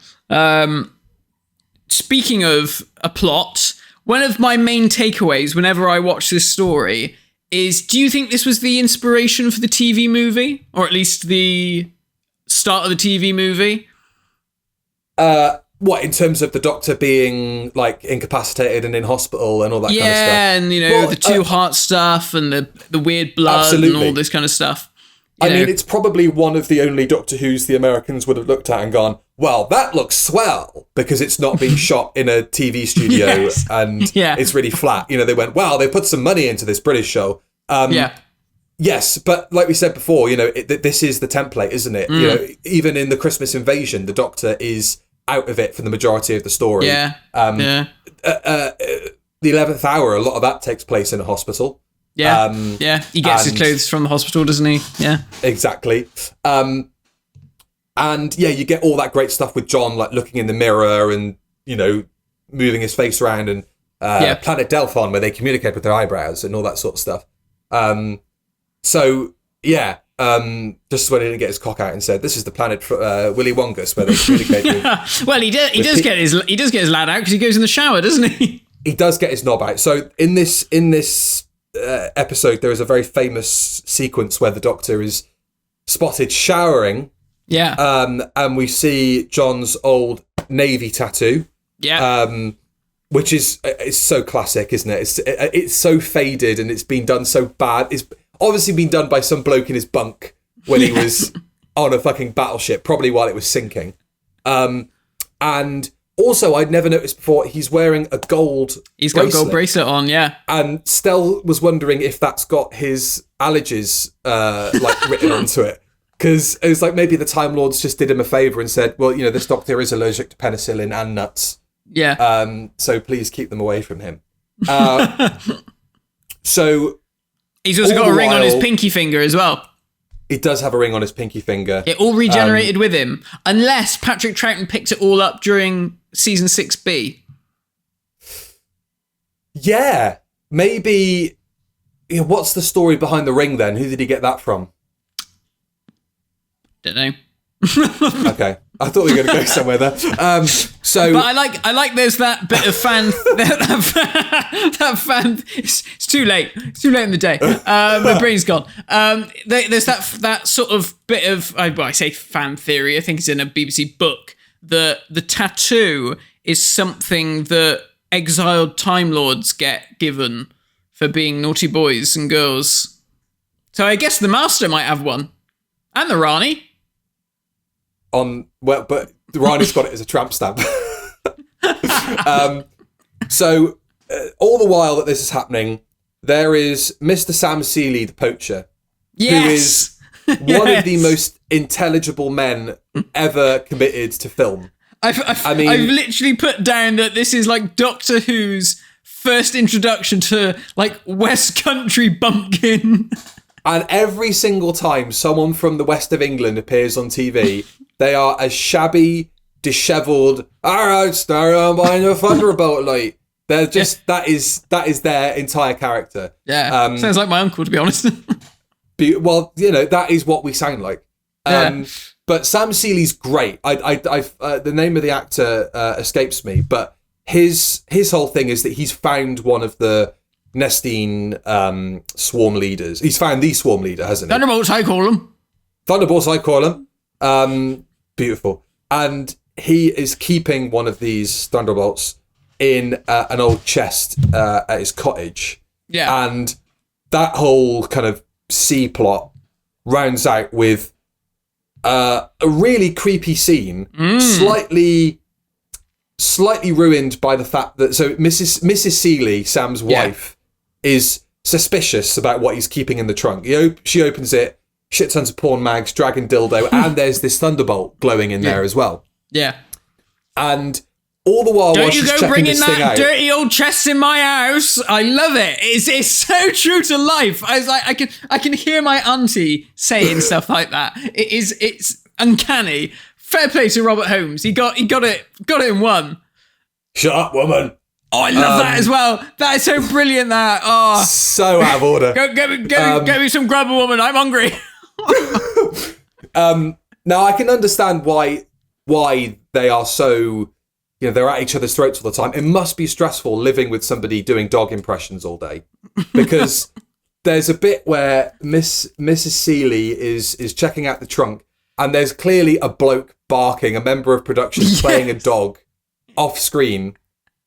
Speaking of a plot, one of my main takeaways whenever I watch this story is, do you think this was the inspiration for the TV movie? Or at least the start of the TV movie? What, in terms of the Doctor being like incapacitated and in hospital and all that kind of stuff? Yeah, and the two heart stuff and the weird blood and all this kind of stuff. I mean, it's probably one of the only Doctor Who's the Americans would have looked at and gone, well, that looks swell, because it's not being shot in a TV studio and it's really flat. They went, wow, they put some money into this British show. Yes, but like we said before, this is the template, isn't it? Even in the Christmas Invasion, the Doctor is out of it for the majority of the story. The 11th Hour, a lot of that takes place in a hospital. He gets his clothes from the hospital, doesn't he? Yeah, exactly. And you get all that great stuff with John, like looking in the mirror and moving his face around, and Planet Delphon, where they communicate with their eyebrows and all that sort of stuff. Just when he didn't get his cock out and said, "This is the planet Willy Wongus," where they communicate with. Well, he does get his lad out because he goes in the shower, doesn't he? He does get his knob out. So in this episode, there is a very famous sequence where the Doctor is spotted showering. Yeah. And we see John's old Navy tattoo. Yeah. Which is so classic, isn't it? It's so faded and it's been done so bad. It's obviously been done by some bloke in his bunk when he was on a fucking battleship, probably while it was sinking. And also, I'd never noticed before, he's wearing a gold bracelet. He's got a gold bracelet on, yeah. And Stell was wondering if that's got his allergies written onto it. Because it was like maybe the Time Lords just did him a favour and said, well, this Doctor is allergic to penicillin and nuts. Yeah. So please keep them away from him. So he's also got a ring on his pinky finger as well. He does have a ring on his pinky finger. It all regenerated with him, unless Patrick Troughton picked it all up during season 6B. Yeah, maybe. What's the story behind the ring then? Who did he get that from? Don't know. Okay, I thought we were going to go somewhere there. But I like. There's that bit of fan. that fan. It's too late. It's too late in the day. My brain's gone. There's that sort of bit of. I say fan theory. I think it's in a BBC book. The tattoo is something that exiled Time Lords get given for being naughty boys and girls. So I guess the Master might have one, and the Rani. But Rani's got it as a tramp stamp. So all the while that this is happening, there is Mr. Sam Seeley, the poacher, who is one of the most intelligible men ever committed to film. I've literally put down that this is like Doctor Who's first introduction to like West Country Bumpkin. And every single time someone from the west of England appears on TV, they are as shabby, dishevelled. All right, start on buying a thunderbolt light. They're just that is their entire character. Yeah, sounds like my uncle, to be honest. Well, that is what we sound like. But Sam Seeley's great. The name of the actor escapes me, but his whole thing is that he's found one of the Nestine swarm leaders. He's found the swarm leader, hasn't he? Thunderbolts, I call them. Thunderbolts, I call them. Beautiful. And he is keeping one of these thunderbolts in an old chest at his cottage. Yeah. And that whole kind of C plot rounds out with a really creepy scene, slightly ruined by the fact that Mrs. Seeley, Sam's wife, is suspicious about what he's keeping in the trunk. She opens it, shit tons of porn mags, dragon dildo, and there's this thunderbolt glowing in there as well. Yeah. And all the while she's checking this thing out, dirty old chest in my house. I love it. It's so true to life. I was like, I can hear my auntie saying stuff like that. It's uncanny. Fair play to Robert Holmes. He got it in one. Shut up, woman. Oh, I love that as well. That is so brilliant. That so out of order. Get me some grubber, woman. I'm hungry. Now I can understand why they are so. They're at each other's throats all the time. It must be stressful living with somebody doing dog impressions all day, because there's a bit where Mrs. Seeley is checking out the trunk, and there's clearly a bloke barking, a member of production playing a dog off screen,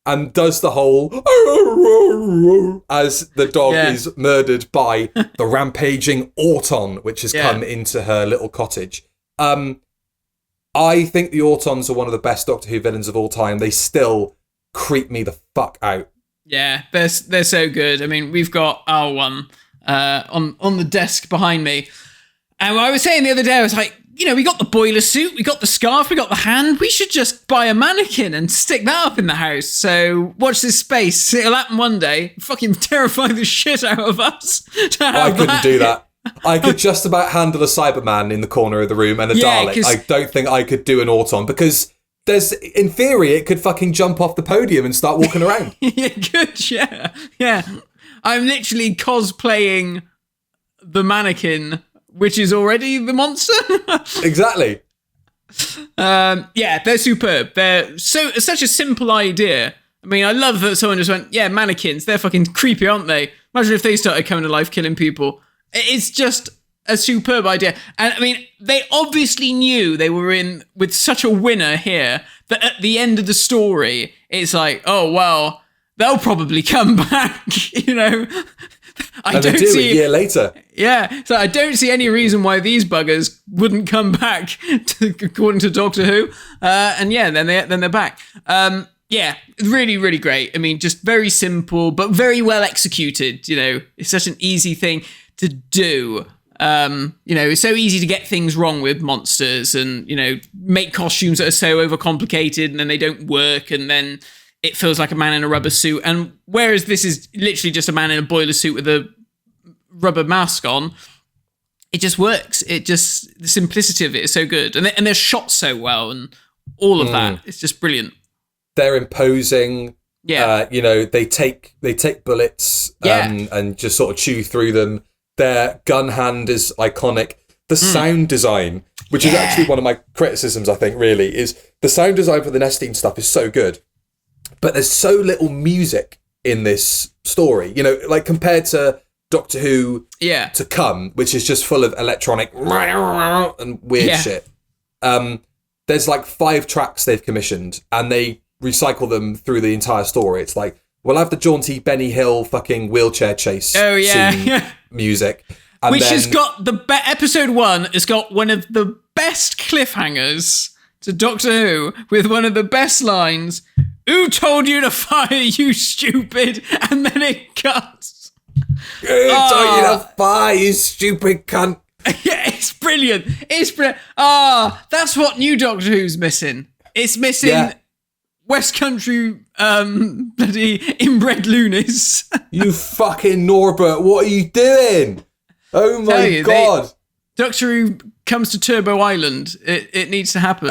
and does the whole as the dog is murdered by the rampaging Auton, which has come into her little cottage. I think the Autons are one of the best Doctor Who villains of all time. They still creep me the fuck out. Yeah, they're so good. I mean, we've got our one on the desk behind me. And I was saying the other day, I was like, we got the boiler suit, we got the scarf, we got the hand. We should just buy a mannequin and stick that up in the house. So watch this space. It'll happen one day. Fucking terrify the shit out of us. I couldn't do that. I could just about handle a Cyberman in the corner of the room and a Dalek. I don't think I could do an Auton, because in theory, it could fucking jump off the podium and start walking around. It could, yeah. I'm literally cosplaying the mannequin, which is already the monster. Exactly. They're superb. They're such a simple idea. I mean, I love that someone just went, mannequins, they're fucking creepy, aren't they? Imagine if they started coming to life killing people. It's just a superb idea. And I mean, they obviously knew they were in with such a winner here that at the end of the story, it's like, oh, well, they'll probably come back, I don't see a year later. Yeah, so I don't see any reason why these buggers wouldn't come back, according to Doctor Who. Then they're back. Really, really great. I mean, just very simple, but very well executed. It's such an easy thing to do. It's so easy to get things wrong with monsters and, make costumes that are so overcomplicated and then they don't work and then it feels like a man in a rubber suit. And whereas this is literally just a man in a boiler suit with a rubber mask on, it just works. The simplicity of it is so good. And they're shot so well and all of that. It's just brilliant. They're imposing. Yeah. They take bullets and just sort of chew through them. Their gun hand is iconic. The sound design, which is actually one of my criticisms, I think, really, is the sound design for the Nestine stuff is so good. But there's so little music in this story, compared to Doctor Who to Come, which is just full of electronic and weird shit. There's like 5 tracks they've commissioned and they recycle them through the entire story. It's like, we'll have the jaunty Benny Hill fucking wheelchair chase scene music. And which has got episode 1 has got one of the best cliffhangers to Doctor Who with one of the best lines. Who told you to fire, you stupid? And then it cuts. Who told you to fire, you stupid cunt? Yeah, it's brilliant. That's what New Doctor Who's missing. It's missing West Country bloody inbred loonies. You fucking Norbert, what are you doing? Oh my God. Doctor Who comes to Turbo Island. It needs to happen.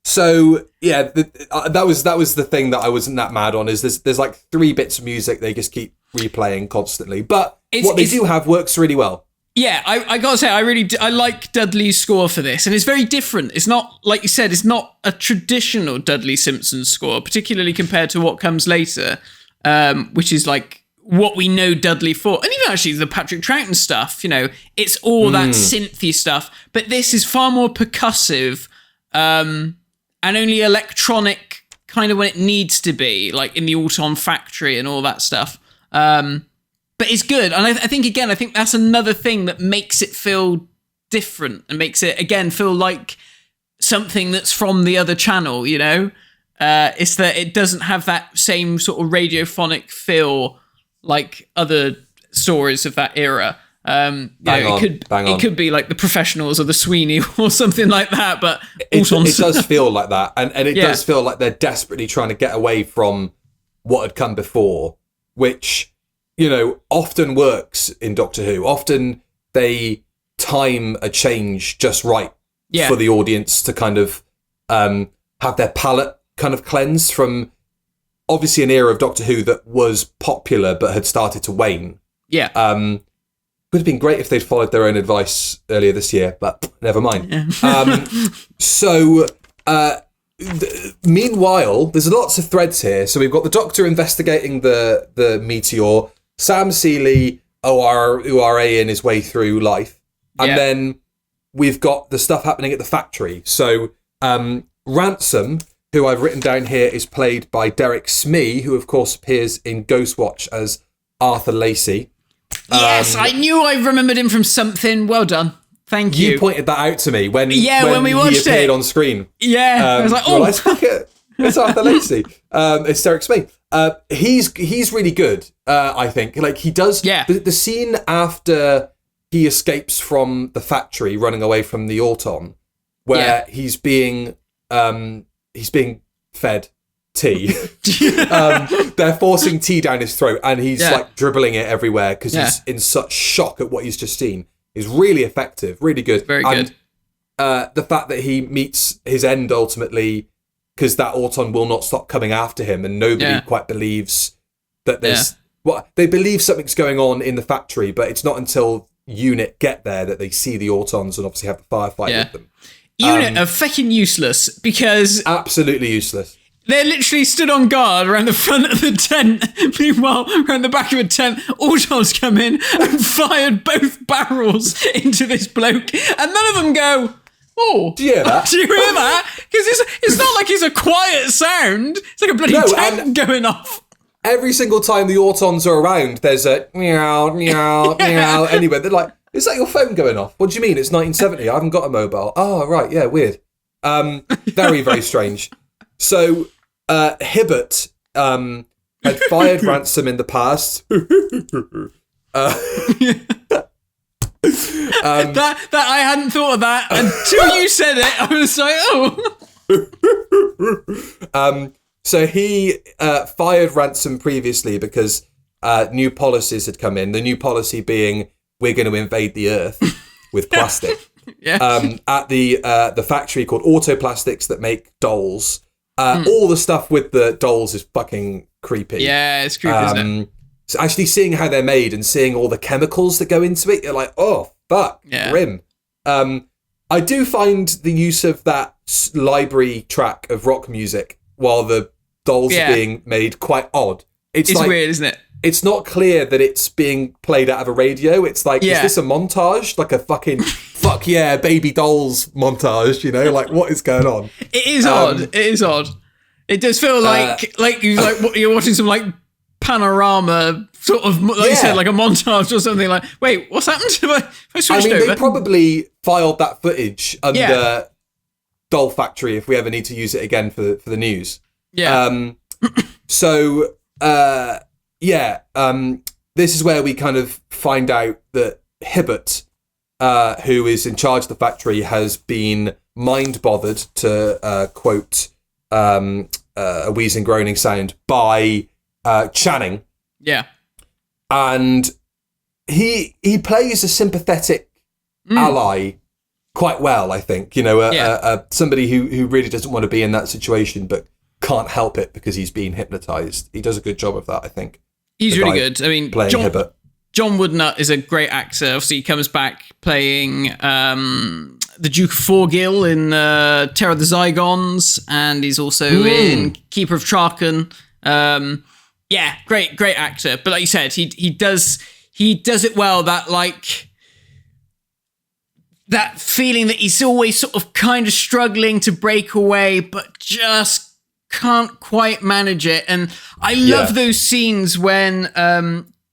So yeah, that was the thing that I wasn't that mad on. Is there's like 3 bits of music they just keep replaying constantly, but what they do have works really well. Yeah, I gotta say, I like Dudley's score for this, and it's very different. It's not, like you said, it's not a traditional Dudley Simpson score, particularly compared to what comes later, which is like what we know Dudley for, and even actually the Patrick Troughton stuff. You know, it's all that synthy stuff, but this is far more percussive. And only electronic kind of when it needs to be, like in the Auton factory and all that stuff. But it's good. And I think that's another thing that makes it feel different and makes it, again, feel like something that's from the other channel, you know? It's that it doesn't have that same sort of radiophonic feel like other stories of that era. It could be like The Professionals or The Sweeney or something like that, but it does feel like that, and it does feel like they're desperately trying to get away from what had come before, which, you know, often works in Doctor Who. Often they time a change just right for the audience to kind of have their palate kind of cleanse from obviously an era of Doctor Who that was popular but had started to wane. Would have been great if they'd followed their own advice earlier this year, but never mind. Meanwhile, there's lots of threads here. So we've got the Doctor investigating the meteor, Sam Seeley ORA-ing his way through life, and then we've got the stuff happening at the factory. So Ransom, who I've written down here, is played by Derek Smee, who of course appears in Ghostwatch as Arthur Lacey. Yes, I knew I remembered him from something. Well done. Thank you. You pointed that out to me when we watched he appeared it on screen. Yeah, I was like, oh. It's Arthur Lacey. It's Derek Smee. He's really good, I think. Like, he does... Yeah. The scene after he escapes from the factory, running away from the Auton, where he's being fed tea. They're forcing tea down his throat, and he's like dribbling it everywhere because he's in such shock at what he's just seen. Is really effective, really good. Very good. The fact that he meets his end ultimately, because that Auton will not stop coming after him, and nobody quite believes that there's they believe something's going on in the factory, but it's not until Unit get there that they see the Autons and obviously have the firefight with them. Unit are fucking useless because absolutely useless. They're literally stood on guard around the front of the tent. Meanwhile, around the back of a tent, Autons come in and fired both barrels into this bloke. And none of them go, oh. Do you hear that? Do you hear that? Because it's not like it's a quiet sound. It's like a bloody tank going off. Every single time the Autons are around, there's a meow, meow, meow. Anyway, they're like, is that your phone going off? What do you mean? It's 1970. I haven't got a mobile. Oh, right. Yeah, weird. Very, very strange. So Hibbert had fired Ransom in the past. That I hadn't thought of that until you said it. I was like, oh. So he fired Ransom previously because new policies had come in. The new policy being we're going to invade the Earth with plastic. At the factory called Autoplastics that make dolls. All the stuff with the dolls is fucking creepy. Yeah, it's creepy, isn't it? So actually seeing how they're made and seeing all the chemicals that go into it, you're like, oh, fuck, grim. I do find the use of that library track of rock music while the dolls are being made quite odd. It's like, weird, isn't it? It's not clear that it's being played out of a radio. It's like, is this a montage? Like a fucking fuck yeah, baby dolls montage, you know? Like, what is going on? It is odd. It is odd. It does feel like you're watching some like panorama sort of, like you said, like a montage or something. Like, wait, what's happened? I switched over. They probably filed that footage under Doll Factory if we ever need to use it again for the news. Yeah. This is where we kind of find out that Hibbert who is in charge of the factory, has been mind-bothered, to quote a wheezing, groaning sound, by Channing. Yeah. And he plays a sympathetic ally quite well, I think. You know, somebody who really doesn't want to be in that situation, but can't help it because he's being hypnotized. He does a good job of that, I think. He's really good. I mean, playing Hibbert. John Woodnutt is a great actor. Obviously, he comes back playing the Duke of Forgill in Terror of the Zygons, and he's also in Keeper of Traken. Yeah, great actor. But like you said, he does it well. That feeling that he's always sort of kind of struggling to break away, but just can't quite manage it. And I love those scenes when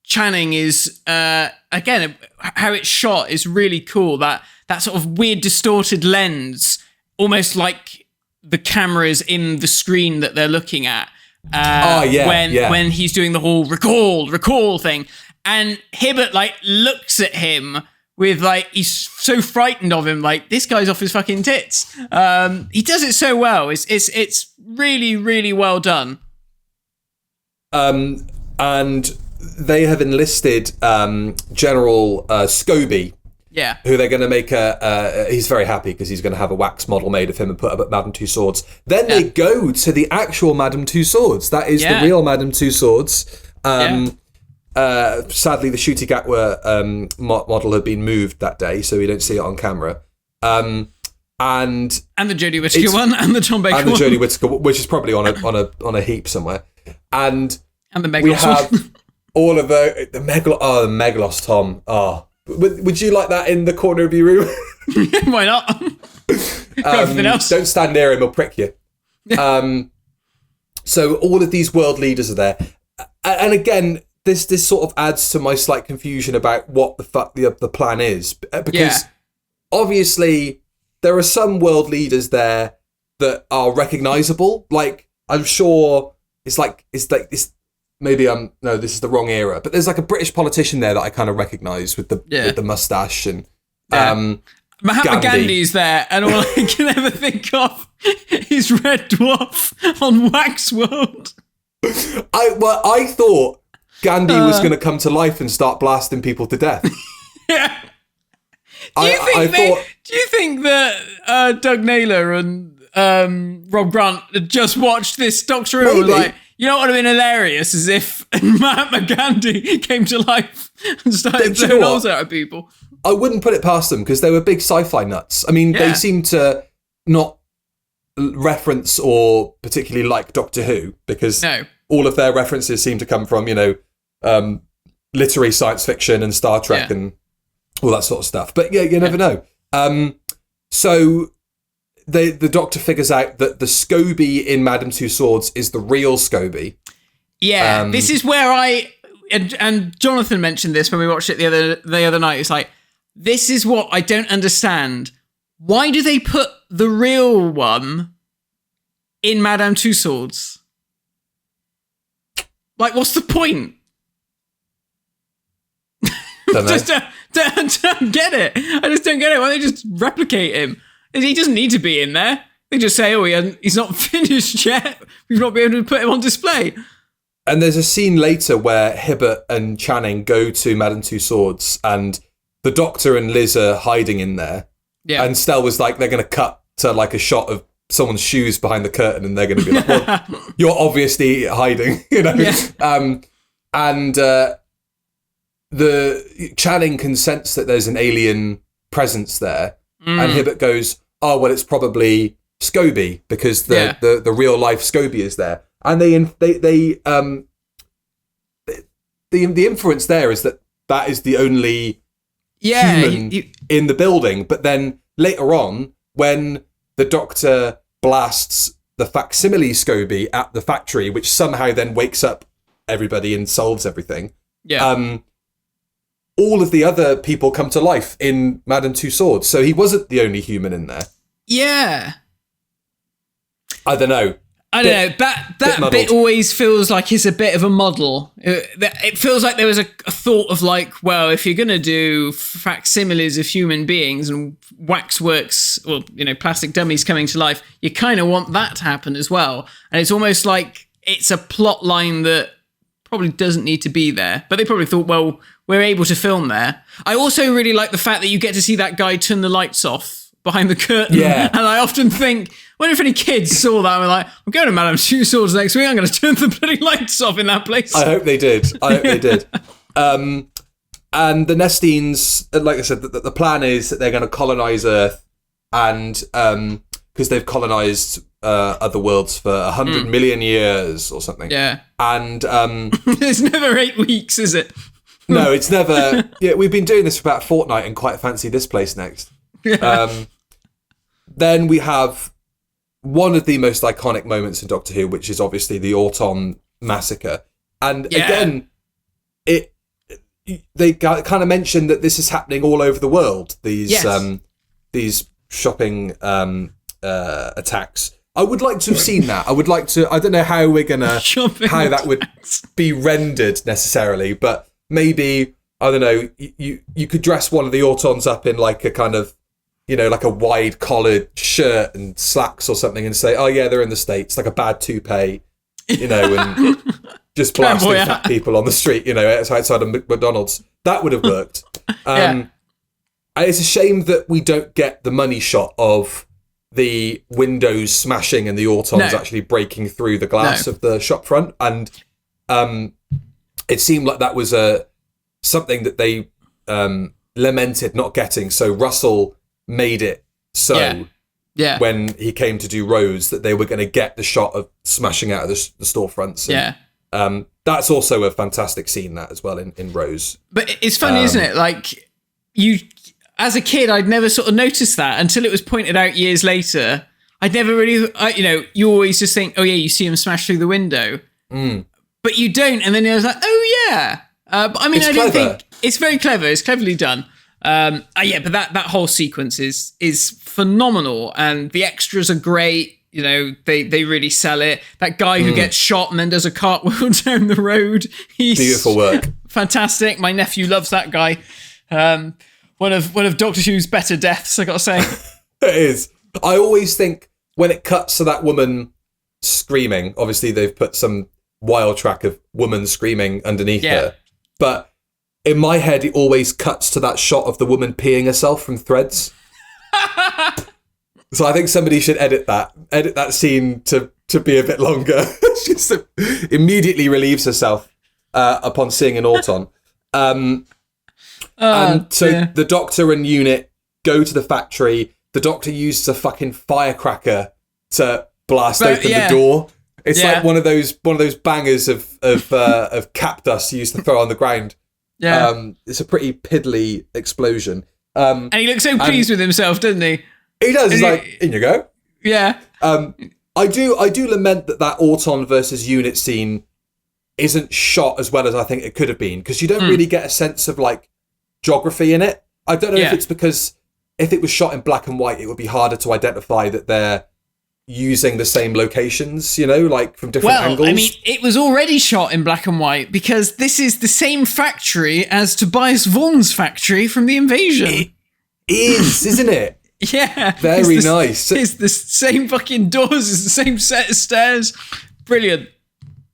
Channing is again, how it's shot is really cool. That sort of weird distorted lens, almost like the camera's in the screen that they're looking at. When he's doing the whole recall thing, and Hibbert looks at him with he's so frightened of him, this guy's off his fucking tits. He does it so well. It's really, really well done. And they have enlisted General Scobie. Yeah. Who they're going to make he's very happy because he's going to have a wax model made of him and put up at Madame Two Swords. Then they go to the actual Madame Two Swords. That is the real Madame Two Swords. Sadly, the Shooty Gatwa model had been moved that day, so we don't see it on camera. And the Jodie Whittaker one, and the Tom Baker one. And the Jodie Whittaker, which is probably on a heap somewhere. And the Megalos we have all of the Megalos Tom. Oh. Would you like that in the corner of your room? Why not? Everything else. Don't stand near him, he'll prick you. So all of these world leaders are there. And again, this sort of adds to my slight confusion about what the fuck the plan is. Because obviously there are some world leaders there that are recognisable. I'm sure it's maybe no, this is the wrong era. But there's a British politician there that I kind of recognise with the moustache and Mahatma Gandhi's there, and all I can ever think of is Red Dwarf on Waxworld. I thought Gandhi was going to come to life and start blasting people to death. Yeah. Do you think that Doug Naylor and Rob Grant had just watched this Doctor Who and was like, you know what would have been hilarious is if Mahatma Gandhi came to life and started blowing holes out of people. I wouldn't put it past them because they were big sci-fi nuts. I mean, they seem to not reference or particularly like Doctor Who because all of their references seem to come from, literary science fiction and Star Trek and all that sort of stuff. But you never know. So the Doctor figures out that the Scobie in Madame Two Swords is the real Scobie. Yeah, this is where and Jonathan mentioned this when we watched it the other night. It's this is what I don't understand. Why do they put the real one in Madame Two Swords? What's the point? Don't know. Just don't get it. I just don't get it. Why don't they just replicate him? He doesn't need to be in there. They just say, he's not finished yet. We've not been able to put him on display. And there's a scene later where Hibbert and Channing go to Madame Two Swords and the Doctor and Liz are hiding in there. Yeah. And Stell was they're going to cut to a shot of someone's shoes behind the curtain and they're going to be well, you're obviously hiding, Yeah. The Channing can sense that there's an alien presence there. And Hibbert goes, oh, well, it's probably Scobie because the real life Scobie is there. And the inference there is that is the only human in the building. But then later on, when the Doctor blasts the facsimile Scobie at the factory, which somehow then wakes up everybody and solves everything. Yeah. All of the other people come to life in Madame Two Swords. So he wasn't the only human in there. Yeah. I don't know. I don't know. That bit always feels like it's a bit of a model. It feels like there was a thought of like, well, if you're going to do facsimiles of human beings and waxworks or, plastic dummies coming to life, you kind of want that to happen as well. And it's almost like it's a plot line that probably doesn't need to be there. But they probably thought, well, we're able to film there. I also really like the fact that you get to see that guy turn the lights off behind the curtain. Yeah. And I often think, wonder if any kids saw that and were like, I'm going to Madame Tussauds next week, I'm going to turn the bloody lights off in that place. I hope they did. And the Nestines, like I said, the plan is that they're going to colonize Earth, and because they've colonized other worlds for 100 million years or something. Yeah. And it's never 8 weeks, is it? No, it's never. Yeah, we've been doing this for about a fortnight and quite fancy this place next. Yeah. Then we have one of the most iconic moments in Doctor Who, which is obviously the Auton massacre. And again, they kind of mentioned that this is happening all over the world. These shopping attacks. I would like to have seen that. I would like to. I don't know how we're gonna how that would be rendered necessarily, but maybe I don't know. You could dress one of the Autons up in like a kind of, like a wide collared shirt and slacks or something, and say, "Oh yeah, they're in the States," like a bad toupee, and just blasting fat people on the street, outside of McDonald's. That would have worked. And it's a shame that we don't get the money shot of the windows smashing and the Autons actually breaking through the glass of the shop front. And it seemed like that was something that they lamented not getting. So Russell made it when he came to do Rose that they were going to get the shot of smashing out of the storefronts. And, that's also a fantastic scene, that as well in Rose. But it's funny, isn't it? Like, you, as a kid, I'd never sort of noticed that until it was pointed out years later. I'd never really, you always just think, oh yeah, you see him smash through the window. But you don't. And then it was like, oh yeah. But I mean, I don't think it's very clever. It's cleverly done. But that whole sequence is phenomenal, and the extras are great. They really sell it. That guy who gets shot and then does a cartwheel down the road. He's beautiful work. Fantastic. My nephew loves that guy. One of Doctor Who's better deaths, I gotta say. It is. I always think when it cuts to that woman screaming, obviously they've put some wild track of woman screaming underneath her, but in my head it always cuts to that shot of the woman peeing herself from threads. So I think somebody should edit that scene to be a bit longer. She just immediately relieves herself upon seeing an Auton. And so the Doctor and Unit go to the factory. The Doctor uses a fucking firecracker to blast open the door. It's like one of those bangers of cap dust you used to throw on the ground. Yeah. It's a pretty piddly explosion. And he looks so pleased with himself, doesn't he? He does. He's like, in you go. Yeah. I do lament that Auton versus Unit scene isn't shot as well as I think it could have been, because you don't really get a sense of like geography in it. I don't know if it's because if it was shot in black and white, it would be harder to identify that they're using the same locations, like from different angles. Well, I mean, it was already shot in black and white because this is the same factory as Tobias Vaughn's factory from The Invasion. It is, isn't it? Yeah. Very nice. It's the same fucking doors, it's the same set of stairs. Brilliant.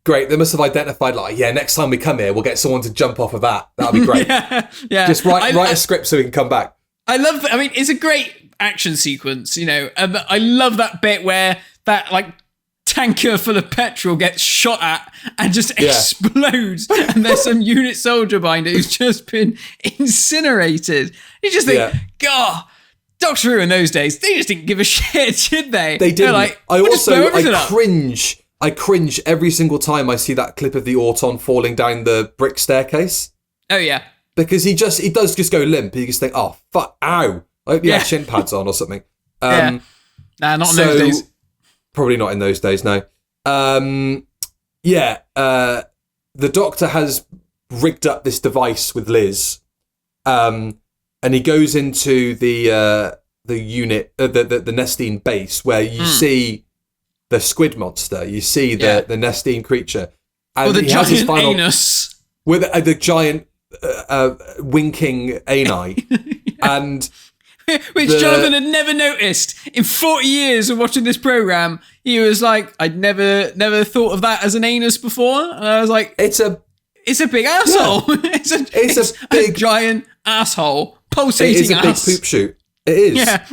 Great. They must have identified, like, next time we come here, we'll get someone to jump off of that. That'll be great. yeah. Just write a script so we can come back. I love that. I mean, it's a great action sequence, I love that bit where that, like, tanker full of petrol gets shot at and just explodes, and there's some unit soldier behind it who's just been incinerated. You just think, God, Doctor Who in those days, they just didn't give a shit, did they? They didn't. Like, I cringe every single time I see that clip of the Auton falling down the brick staircase. Oh yeah, because he does just go limp. You just think, oh fuck, ow! I hope he had shin pads on or something. Nah, not in those days. Probably not in those days. No. The Doctor has rigged up this device with Liz. And he goes into the unit, the Nestine base, where you see the squid monster. You see the Nestine creature, and the he has his giant final anus with the giant winking ani, and which Jonathan had never noticed in 40 years of watching this program. He was like, "I'd never thought of that as an anus before," and I was like, It's a big asshole. Yeah. it's a big giant asshole, pulsating. It is a big poop shoot. It is. Yeah.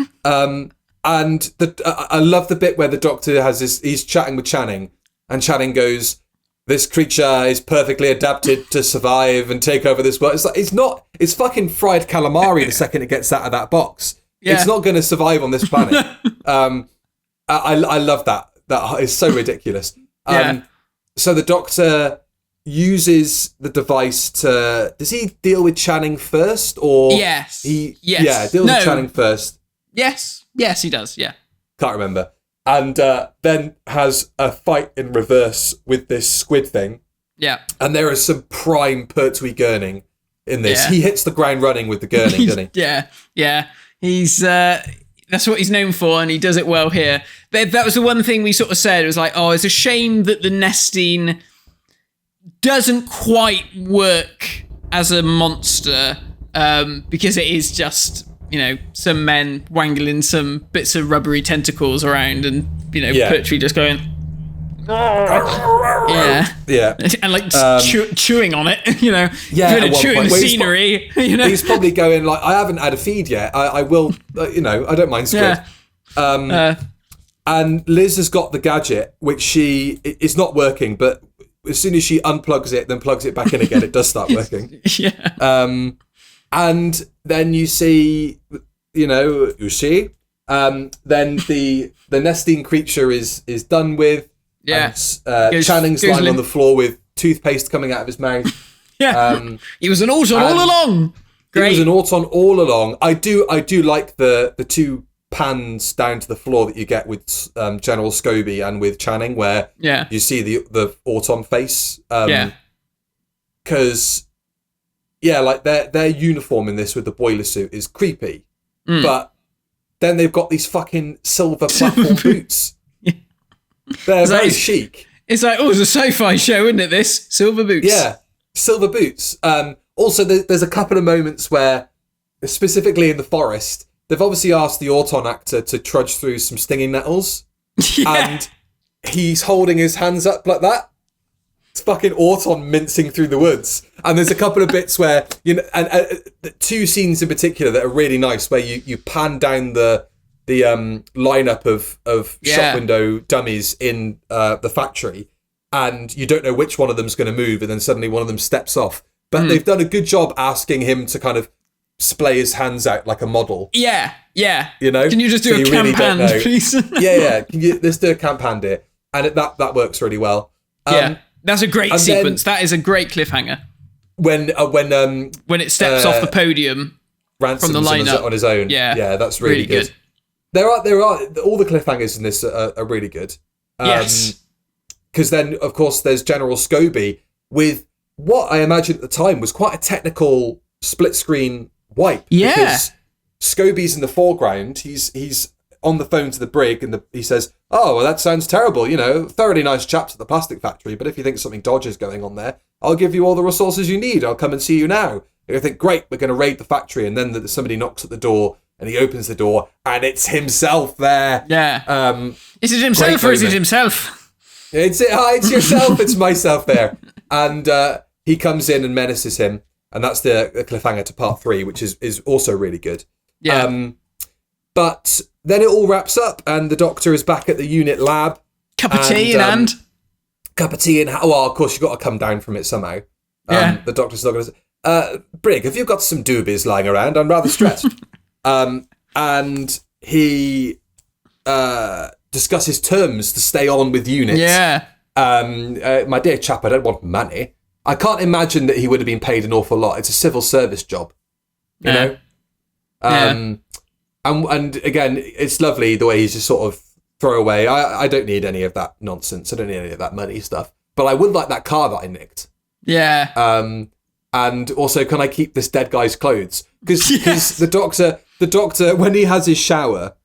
And I love the bit where the Doctor he's chatting with Channing, and Channing goes, "This creature is perfectly adapted to survive and take over this world." It's like, it's fucking fried calamari the second it gets out of that box. Yeah. It's not going to survive on this planet. I love that. That is so ridiculous. So the Doctor uses the device does he deal with Channing first, or yes, deals with Channing first? Yes, he does. Yeah, can't remember. And then has a fight in reverse with this squid thing. Yeah, and there is some prime Pertwee gurning in this. He hits the ground running with the gurning, doesn't he? Yeah. He's that's what he's known for, and he does it well here. That was the one thing we sort of said. It was like, oh, it's a shame that the Nestine doesn't quite work as a monster, because it is just, some men wangling some bits of rubbery tentacles around, and Pertwee just going yeah and like chewing on it, chewing the scenery. He's probably going like, I haven't had a feed yet, I will, I don't mind squid. And Liz has got the gadget, which it's not working, but as soon as she unplugs it, then plugs it back in again, it does start working. And then you see, then the Nestine creature is done with. Channing's lying on the floor with toothpaste coming out of his mouth. He was an Auton all along. Great. He was an Auton all along. I do like the two pans down to the floor that you get with General Scobie and with Channing, where you see the Auton face. Because like their uniform in this with the boiler suit is creepy, but then they've got these fucking silver platform boots. They're very chic. It's like, it's a sci-fi show, isn't it, this? Silver boots. Yeah, silver boots. Also, there's a couple of moments where, specifically in the forest, they've obviously asked the Auton actor to trudge through some stinging nettles. And he's holding his hands up like that. It's fucking Auton mincing through the woods. And there's a couple of bits where, and two scenes in particular that are really nice, where you pan down the lineup of shop window dummies in the factory, and you don't know which one of them's going to move, and then suddenly one of them steps off. But they've done a good job asking him to kind of splay his hands out like a model. Yeah. Can you just do a camp hand, please? Let's do a camp hand here, and that works really well. That's a great sequence. That is a great cliffhanger. When it steps off the podium Ransom's from the lineup on his own. Yeah, that's really good. There are all the cliffhangers in this are really good. Yes. Because then, of course, there's General Scobie with what I imagine at the time was quite a technical split screen wipe. Yeah. Because Scobie's in the foreground. He's on the phone to the brig, and he says, "Oh, well, that sounds terrible. Thoroughly nice chaps at the plastic factory, but if you think something dodgy is going on there, I'll give you all the resources you need. I'll come and see you now." And you think, great, we're going to raid the factory, and then somebody knocks at the door. And he opens the door, and it's himself there. Yeah. Is it himself or is it himself? It's yourself. It's myself there. And he comes in and menaces him, and that's the cliffhanger to part 3, which is also really good. Yeah. But then it all wraps up, and the Doctor is back at the unit lab. Cup of tea in hand. Cup of tea in hand. Well, of course, you've got to come down from it somehow. The Doctor's not going to say, Brig, have you got some doobies lying around? I'm rather stressed. And he discusses terms to stay on with units. Yeah. My dear chap, I don't want money. I can't imagine that he would have been paid an awful lot. It's a civil service job, you know? And again, it's lovely the way he's just sort of throw away. I don't need any of that nonsense. I don't need any of that money stuff. But I would like that car that I nicked. Yeah. And also, can I keep this dead guy's clothes? Because the doctor, when he has his shower,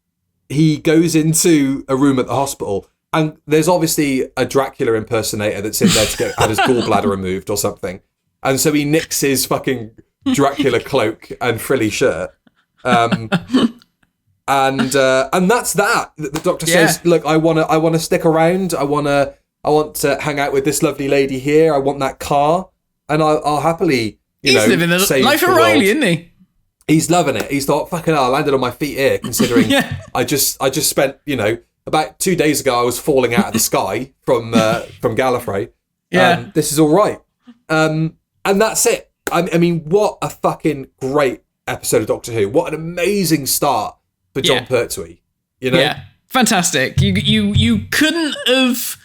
he goes into a room at the hospital And there's obviously a Dracula impersonator that's in there to had his gallbladder removed or something. And so he nicks his fucking Dracula cloak and frilly shirt. And that's that. The Doctor says, "Look, I want to stick around. I want to hang out with this lovely lady here. I want that car, and I'll happily, He's living the life of Riley, isn't he? He's loving it. He's thought, fucking hell, I landed on my feet here, considering I just spent, about 2 days ago I was falling out of the sky from Gallifrey. Yeah, this is all right. And that's it. I mean, what a fucking great episode of Doctor Who. What an amazing start for Jon Pertwee. Yeah, fantastic. You couldn't have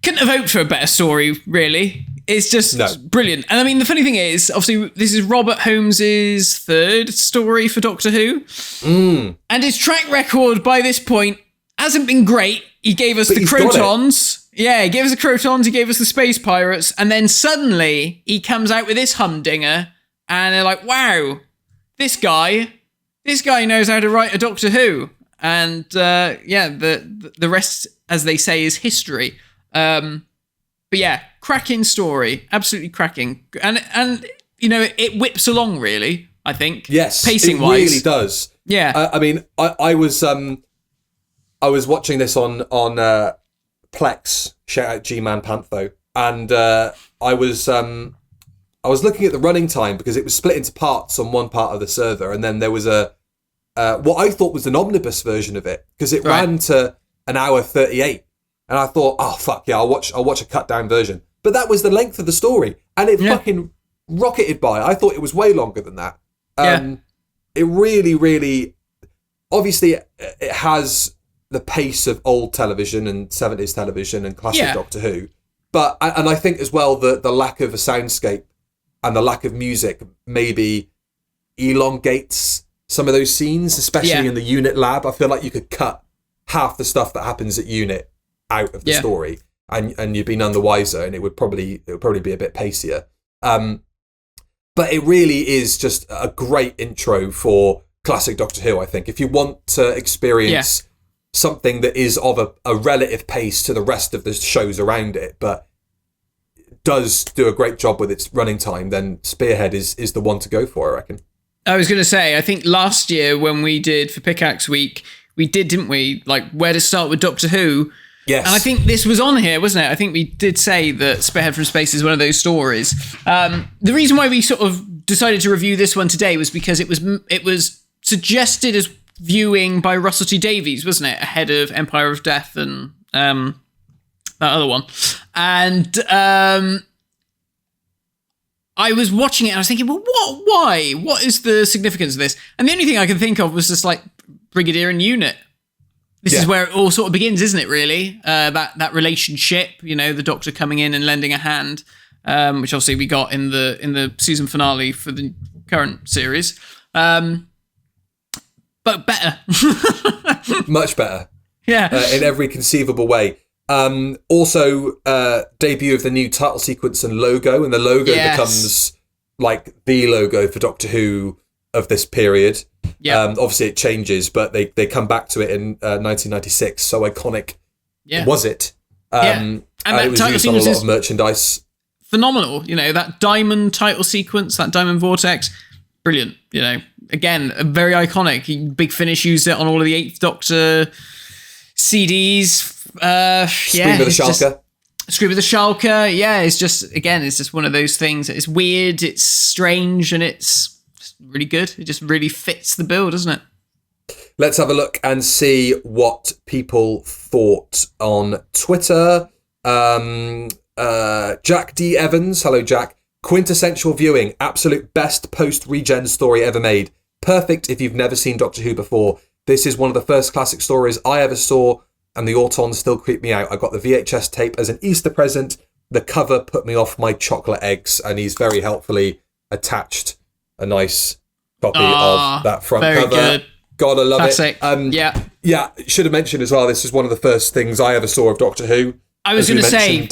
hoped for a better story, really. It's just brilliant. And I mean, the funny thing is, obviously, this is Robert Holmes's third story for Doctor Who. And his track record by this point hasn't been great. He gave us the Crotons. Yeah, he gave us the Crotons, he gave us the Space Pirates, and then suddenly he comes out with this humdinger, and they're like, wow, this guy knows how to write a Doctor Who. And the rest, as they say, is history. But yeah, cracking story, absolutely cracking, and it whips along really. I think pacing wise, it really does. Yeah, I mean, I was watching this on Plex. Shout out G-Man Pantho, and I was looking at the running time because it was split into parts on one part of the server, and then there was a what I thought was an omnibus version of it because it ran to an hour 38. And I thought, oh fuck yeah, I'll watch a cut down version. But that was the length of the story, and it fucking rocketed by. I thought it was way longer than that. It really, really, obviously, it has the pace of old television and 70s television and classic Doctor Who. But and I think as well that the lack of a soundscape and the lack of music maybe elongates some of those scenes, especially in the unit lab. I feel like you could cut half the stuff that happens at unit out of the story, and you'd be none the wiser, and it would probably be a bit pacier. But it really is just a great intro for classic Doctor Who, I think. If you want to experience something that is of a relative pace to the rest of the shows around it, but does do a great job with its running time, then Spearhead is the one to go for, I reckon. I was going to say, I think last year when we did for Pickaxe Week, we did, didn't we? Like, where to start with Doctor Who. Yes. And I think this was on here, wasn't it? I think we did say that Spearhead from Space is one of those stories. The reason why we sort of decided to review this one today was because it was suggested as viewing by Russell T Davies, wasn't it? Ahead of Empire of Death and that other one. And I was watching it and I was thinking, well, why? What is the significance of this? And the only thing I can think of was just like Brigadier and Unit. This is where it all sort of begins, isn't it, really? That relationship, the Doctor coming in and lending a hand, which obviously we got in the season finale for the current series. But better. Much better. Yeah. In every conceivable way. Also, debut of the new title sequence and logo, and the logo becomes like the logo for Doctor Who of this period. Yeah. Obviously it changes, but they come back to it in 1996. So iconic was it? And that it was title used on a sequence lot is of merchandise. Phenomenal. That diamond title sequence, that diamond vortex, brilliant. Again, very iconic. Big Finish used it on all of the 8th Doctor CDs. Scream of the Schalke. Scream of the Schalke. Yeah, it's just one of those things. It's weird, it's strange, and it's really good. It just really fits the bill, doesn't it? Let's have a look and see what people thought on Twitter. Jack D. Evans. Hello, Jack. Quintessential viewing. Absolute best post-regen story ever made. Perfect if you've never seen Doctor Who before. This is one of the first classic stories I ever saw, and the Autons still creep me out. I got the VHS tape as an Easter present. The cover put me off my chocolate eggs, and he's very helpfully attached a nice copy of that front very cover. Good. Gotta love Classic. it. Yeah. Should have mentioned as well, this is one of the first things I ever saw of Doctor Who. I was going to say,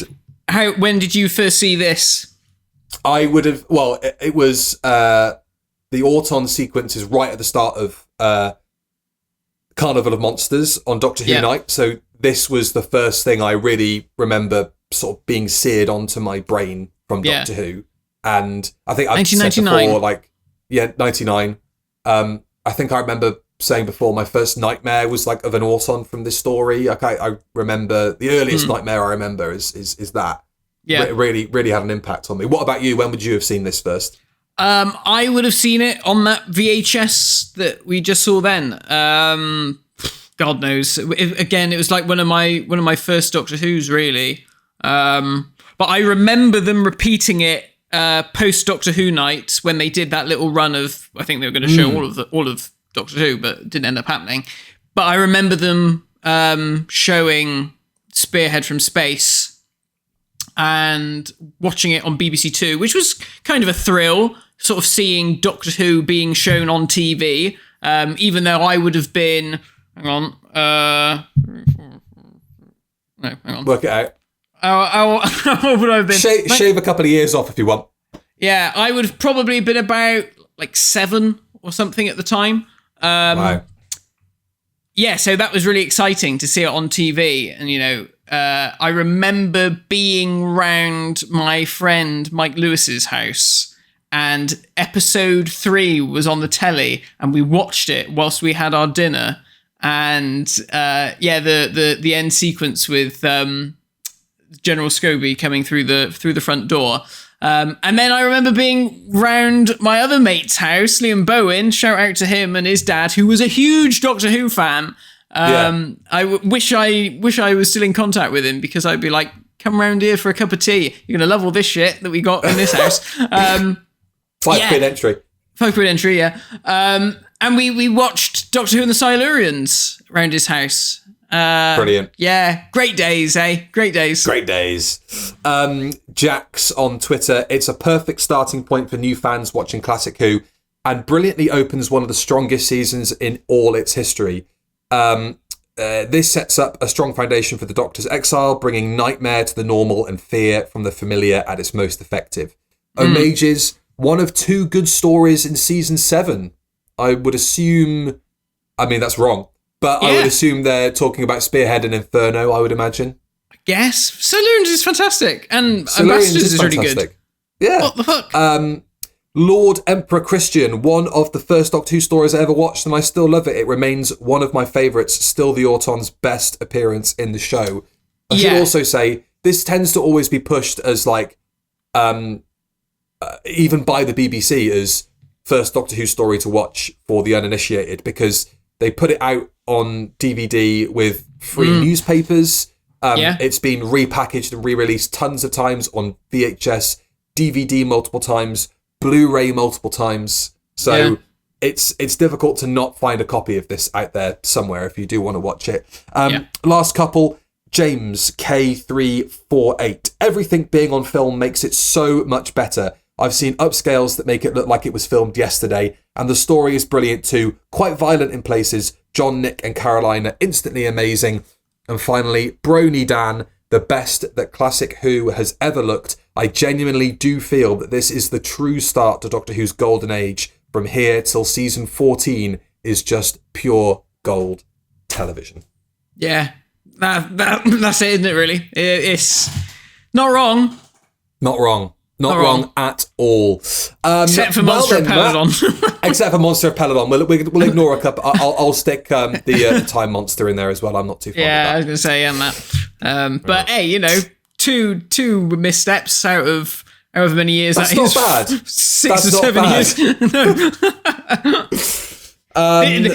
when did you first see this? I would have, it was the Auton sequence is right at the start of Carnival of Monsters on Doctor Who Night. So this was the first thing I really remember sort of being seared onto my brain from Doctor Who. And I think I've said before, 99. I think I remember saying before, my first nightmare was like of an Auton from this story. Like I remember the earliest nightmare I remember is that. Yeah. It really had an impact on me. What about you? When would you have seen this first? I would have seen it on that VHS that we just saw then. God knows. It was like one of my first Doctor Who's, really. But I remember them repeating it post Doctor Who night when they did that little run of. I think they were going to show all of Doctor Who, but it didn't end up happening. But I remember them showing Spearhead from space and watching it on BBC Two, which was kind of a thrill, sort of seeing Doctor Who being shown on TV, even though I would have been... Hang on. No, hang on. Work it out. What would I have been? Shave a couple of years off if you want. Yeah, I would have probably been about 7 or something at the time. Wow. Yeah, so that was really exciting to see it on TV. And, I remember being round my friend Mike Lewis's house, and episode 3 was on the telly, and we watched it whilst we had our dinner. And the end sequence with General Scobie coming through the front door. And then I remember being round my other mate's house, Liam Bowen, shout out to him and his dad, who was a huge Doctor Who fan. I wish I was still in contact with him, because I'd be like, come round here for a cup of tea. You're going to love all this shit that we got in this house. £5 entry. £5 entry, yeah. And we watched Doctor Who and the Silurians around his house. Brilliant. Yeah, great days, eh? Great days. Great days. Jax on Twitter, it's a perfect starting point for new fans watching Classic Who, and brilliantly opens one of the strongest seasons in all its history. This sets up a strong foundation for the Doctor's exile, bringing nightmare to the normal and fear from the familiar at its most effective. Omages, one of 2 good stories in season 7. I would assume, I mean, that's wrong, but I would assume they're talking about Spearhead and Inferno, I would imagine. I guess. Silurians is fantastic, and Ambassadors is really good. Yeah. What the fuck? Lord Emperor Christian, one of the first Doctor Who stories I ever watched, and I still love it. It remains one of my favourites, still the Auton's best appearance in the show. I should also say, this tends to always be pushed as even by the BBC as first Doctor Who story to watch for the uninitiated, because they put it out on DVD with free newspapers. It's been repackaged and re-released tons of times on VHS, DVD multiple times, Blu-ray multiple times. So it's difficult to not find a copy of this out there somewhere if you do want to watch it. Last couple, James K348. Everything being on film makes it so much better. I've seen upscales that make it look like it was filmed yesterday, and the story is brilliant too. Quite violent in places. John, Nick and Caroline are instantly amazing. And finally, Brony Dan, the best that Classic Who has ever looked. I genuinely do feel that this is the true start to Doctor Who's golden age. From here till season 14 is just pure gold television. Yeah, that's it, isn't it, really? It's not wrong. Not wrong. Not wrong at all. Except for Monster of Peladon. Except for Monster of Peladon. We'll ignore a couple. I'll stick the Time Monster in there as well. I'm not too fond of that. I was going to say, that. But hey, two missteps out of however many years that's that not is. Bad. 6 or 7 years.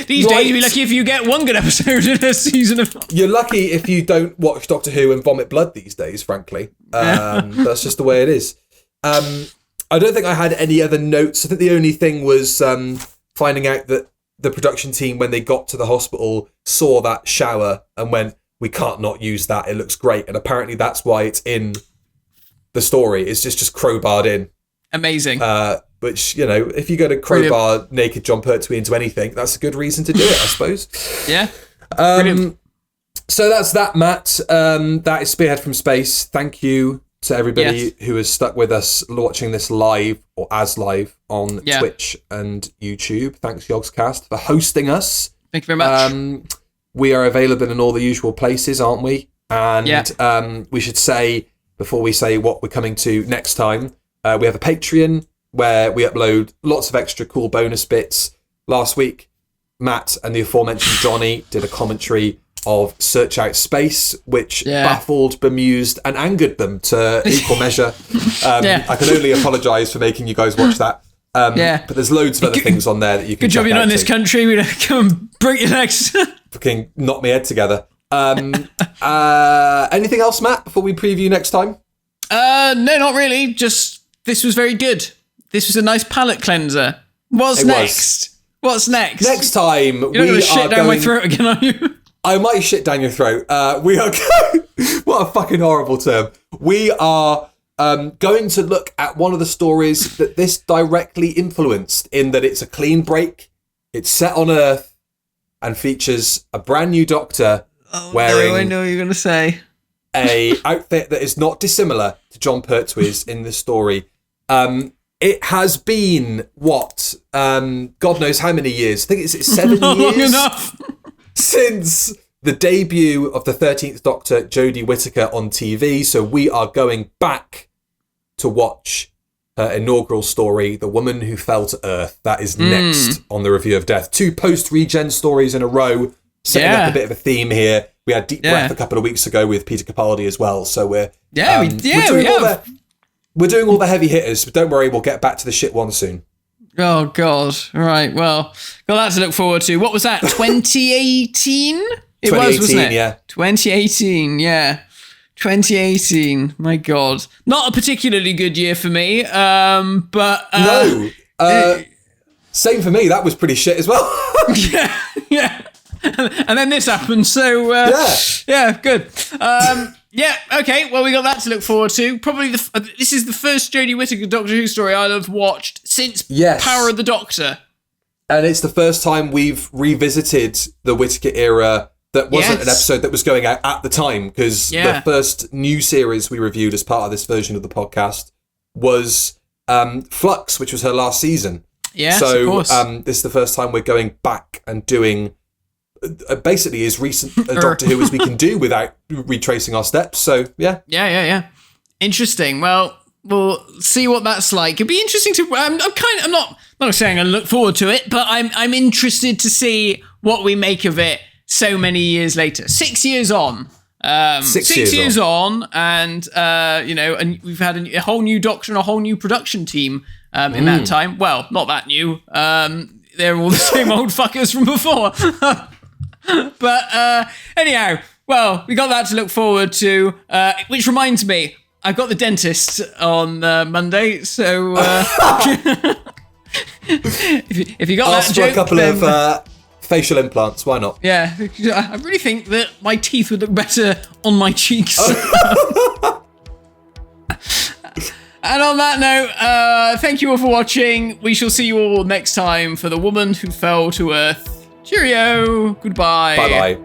These days, you'd be lucky if you get one good episode in a season of... You're lucky if you don't watch Doctor Who and vomit blood these days, frankly. That's just the way it is. I don't think I had any other notes. I think the only thing was finding out that the production team, when they got to the hospital, saw that shower and went, we can't not use that. It looks great. And apparently that's why it's in the story. It's just crowbarred in. Amazing. Which, if you're going to crowbar naked Jon Pertwee into anything, that's a good reason to do it, I suppose. Yeah. So that's that, Matt. That is Spearhead from Space. Thank you to everybody who has stuck with us watching this live or as live on Twitch and YouTube. Thanks, Yogscast, for hosting us. Thank you very much. we are available in all the usual places, aren't we? And we should say, before we say what we're coming to next time, we have a Patreon where we upload lots of extra cool bonus bits. Last week, Matt and the aforementioned Johnny did a commentary of Search Out Space, which baffled, bemused, and angered them to equal measure. I can only apologise for making you guys watch that. But there's loads of other things on there that you can check out. Good job you're not in this country. We'd come and break your legs. Fucking knock my head together. Anything else, Matt, before we preview next time? No, not really. Just, this was very good. This was a nice palate cleanser. What's next? Next time, you're not going to shit down my throat again, are you? I might shit down your throat. We are what a fucking horrible term. We are going to look at one of the stories that this directly influenced, in that it's a clean break, it's set on Earth, and features a brand new Doctor wearing... I know what you're going to say. a outfit that is not dissimilar to Jon Pertwee's in this story. It has been, God knows how many years. I think it's 7 years. Long enough. Since the debut of the 13th Doctor, Jodie Whittaker, on TV. So we are going back to watch her inaugural story, The Woman Who Fell to Earth. That is next on the Review of Death. 2 post-regen stories in a row, setting up a bit of a theme here. We had Deep Breath a couple of weeks ago with Peter Capaldi as well. So we're doing all the heavy hitters, but don't worry, we'll get back to the shit one soon. Oh, God. All right, well, got that to look forward to. What was that, 2018? It was, wasn't it? Yeah. 2018, yeah. 2018, my God. Not a particularly good year for me, but... No. Same for me, that was pretty shit as well. yeah. And then this happened, so... Yeah, good. Okay, well, we got that to look forward to. Probably this is the first Jodie Whittaker Doctor Who story I'll have watched since Power of the Doctor. And it's the first time we've revisited the Whittaker era that wasn't an episode that was going out at the time, because the first new series we reviewed as part of this version of the podcast was Flux, which was her last season. Yes, so, of course. This is the first time we're going back and doing... basically as recent a Doctor Who as we can do without retracing our steps. So yeah. Interesting. Well, we'll see what that's like. It'd be interesting to. I'm not saying I look forward to it, but I'm interested to see what we make of it so many years later. 6 years on. 6 years on, and and we've had a whole new Doctor and a whole new production team in that time. Well, not that new. They're all the same old fuckers from before. But anyhow, well, we got that to look forward to, which reminds me, I've got the dentist on Monday, so if you got Ask that joke, for a couple of facial implants, why not? Yeah, I really think that my teeth would look better on my cheeks. And on that note, thank you all for watching. We shall see you all next time for The Woman Who Fell to Earth. Cheerio. Goodbye. Bye-bye.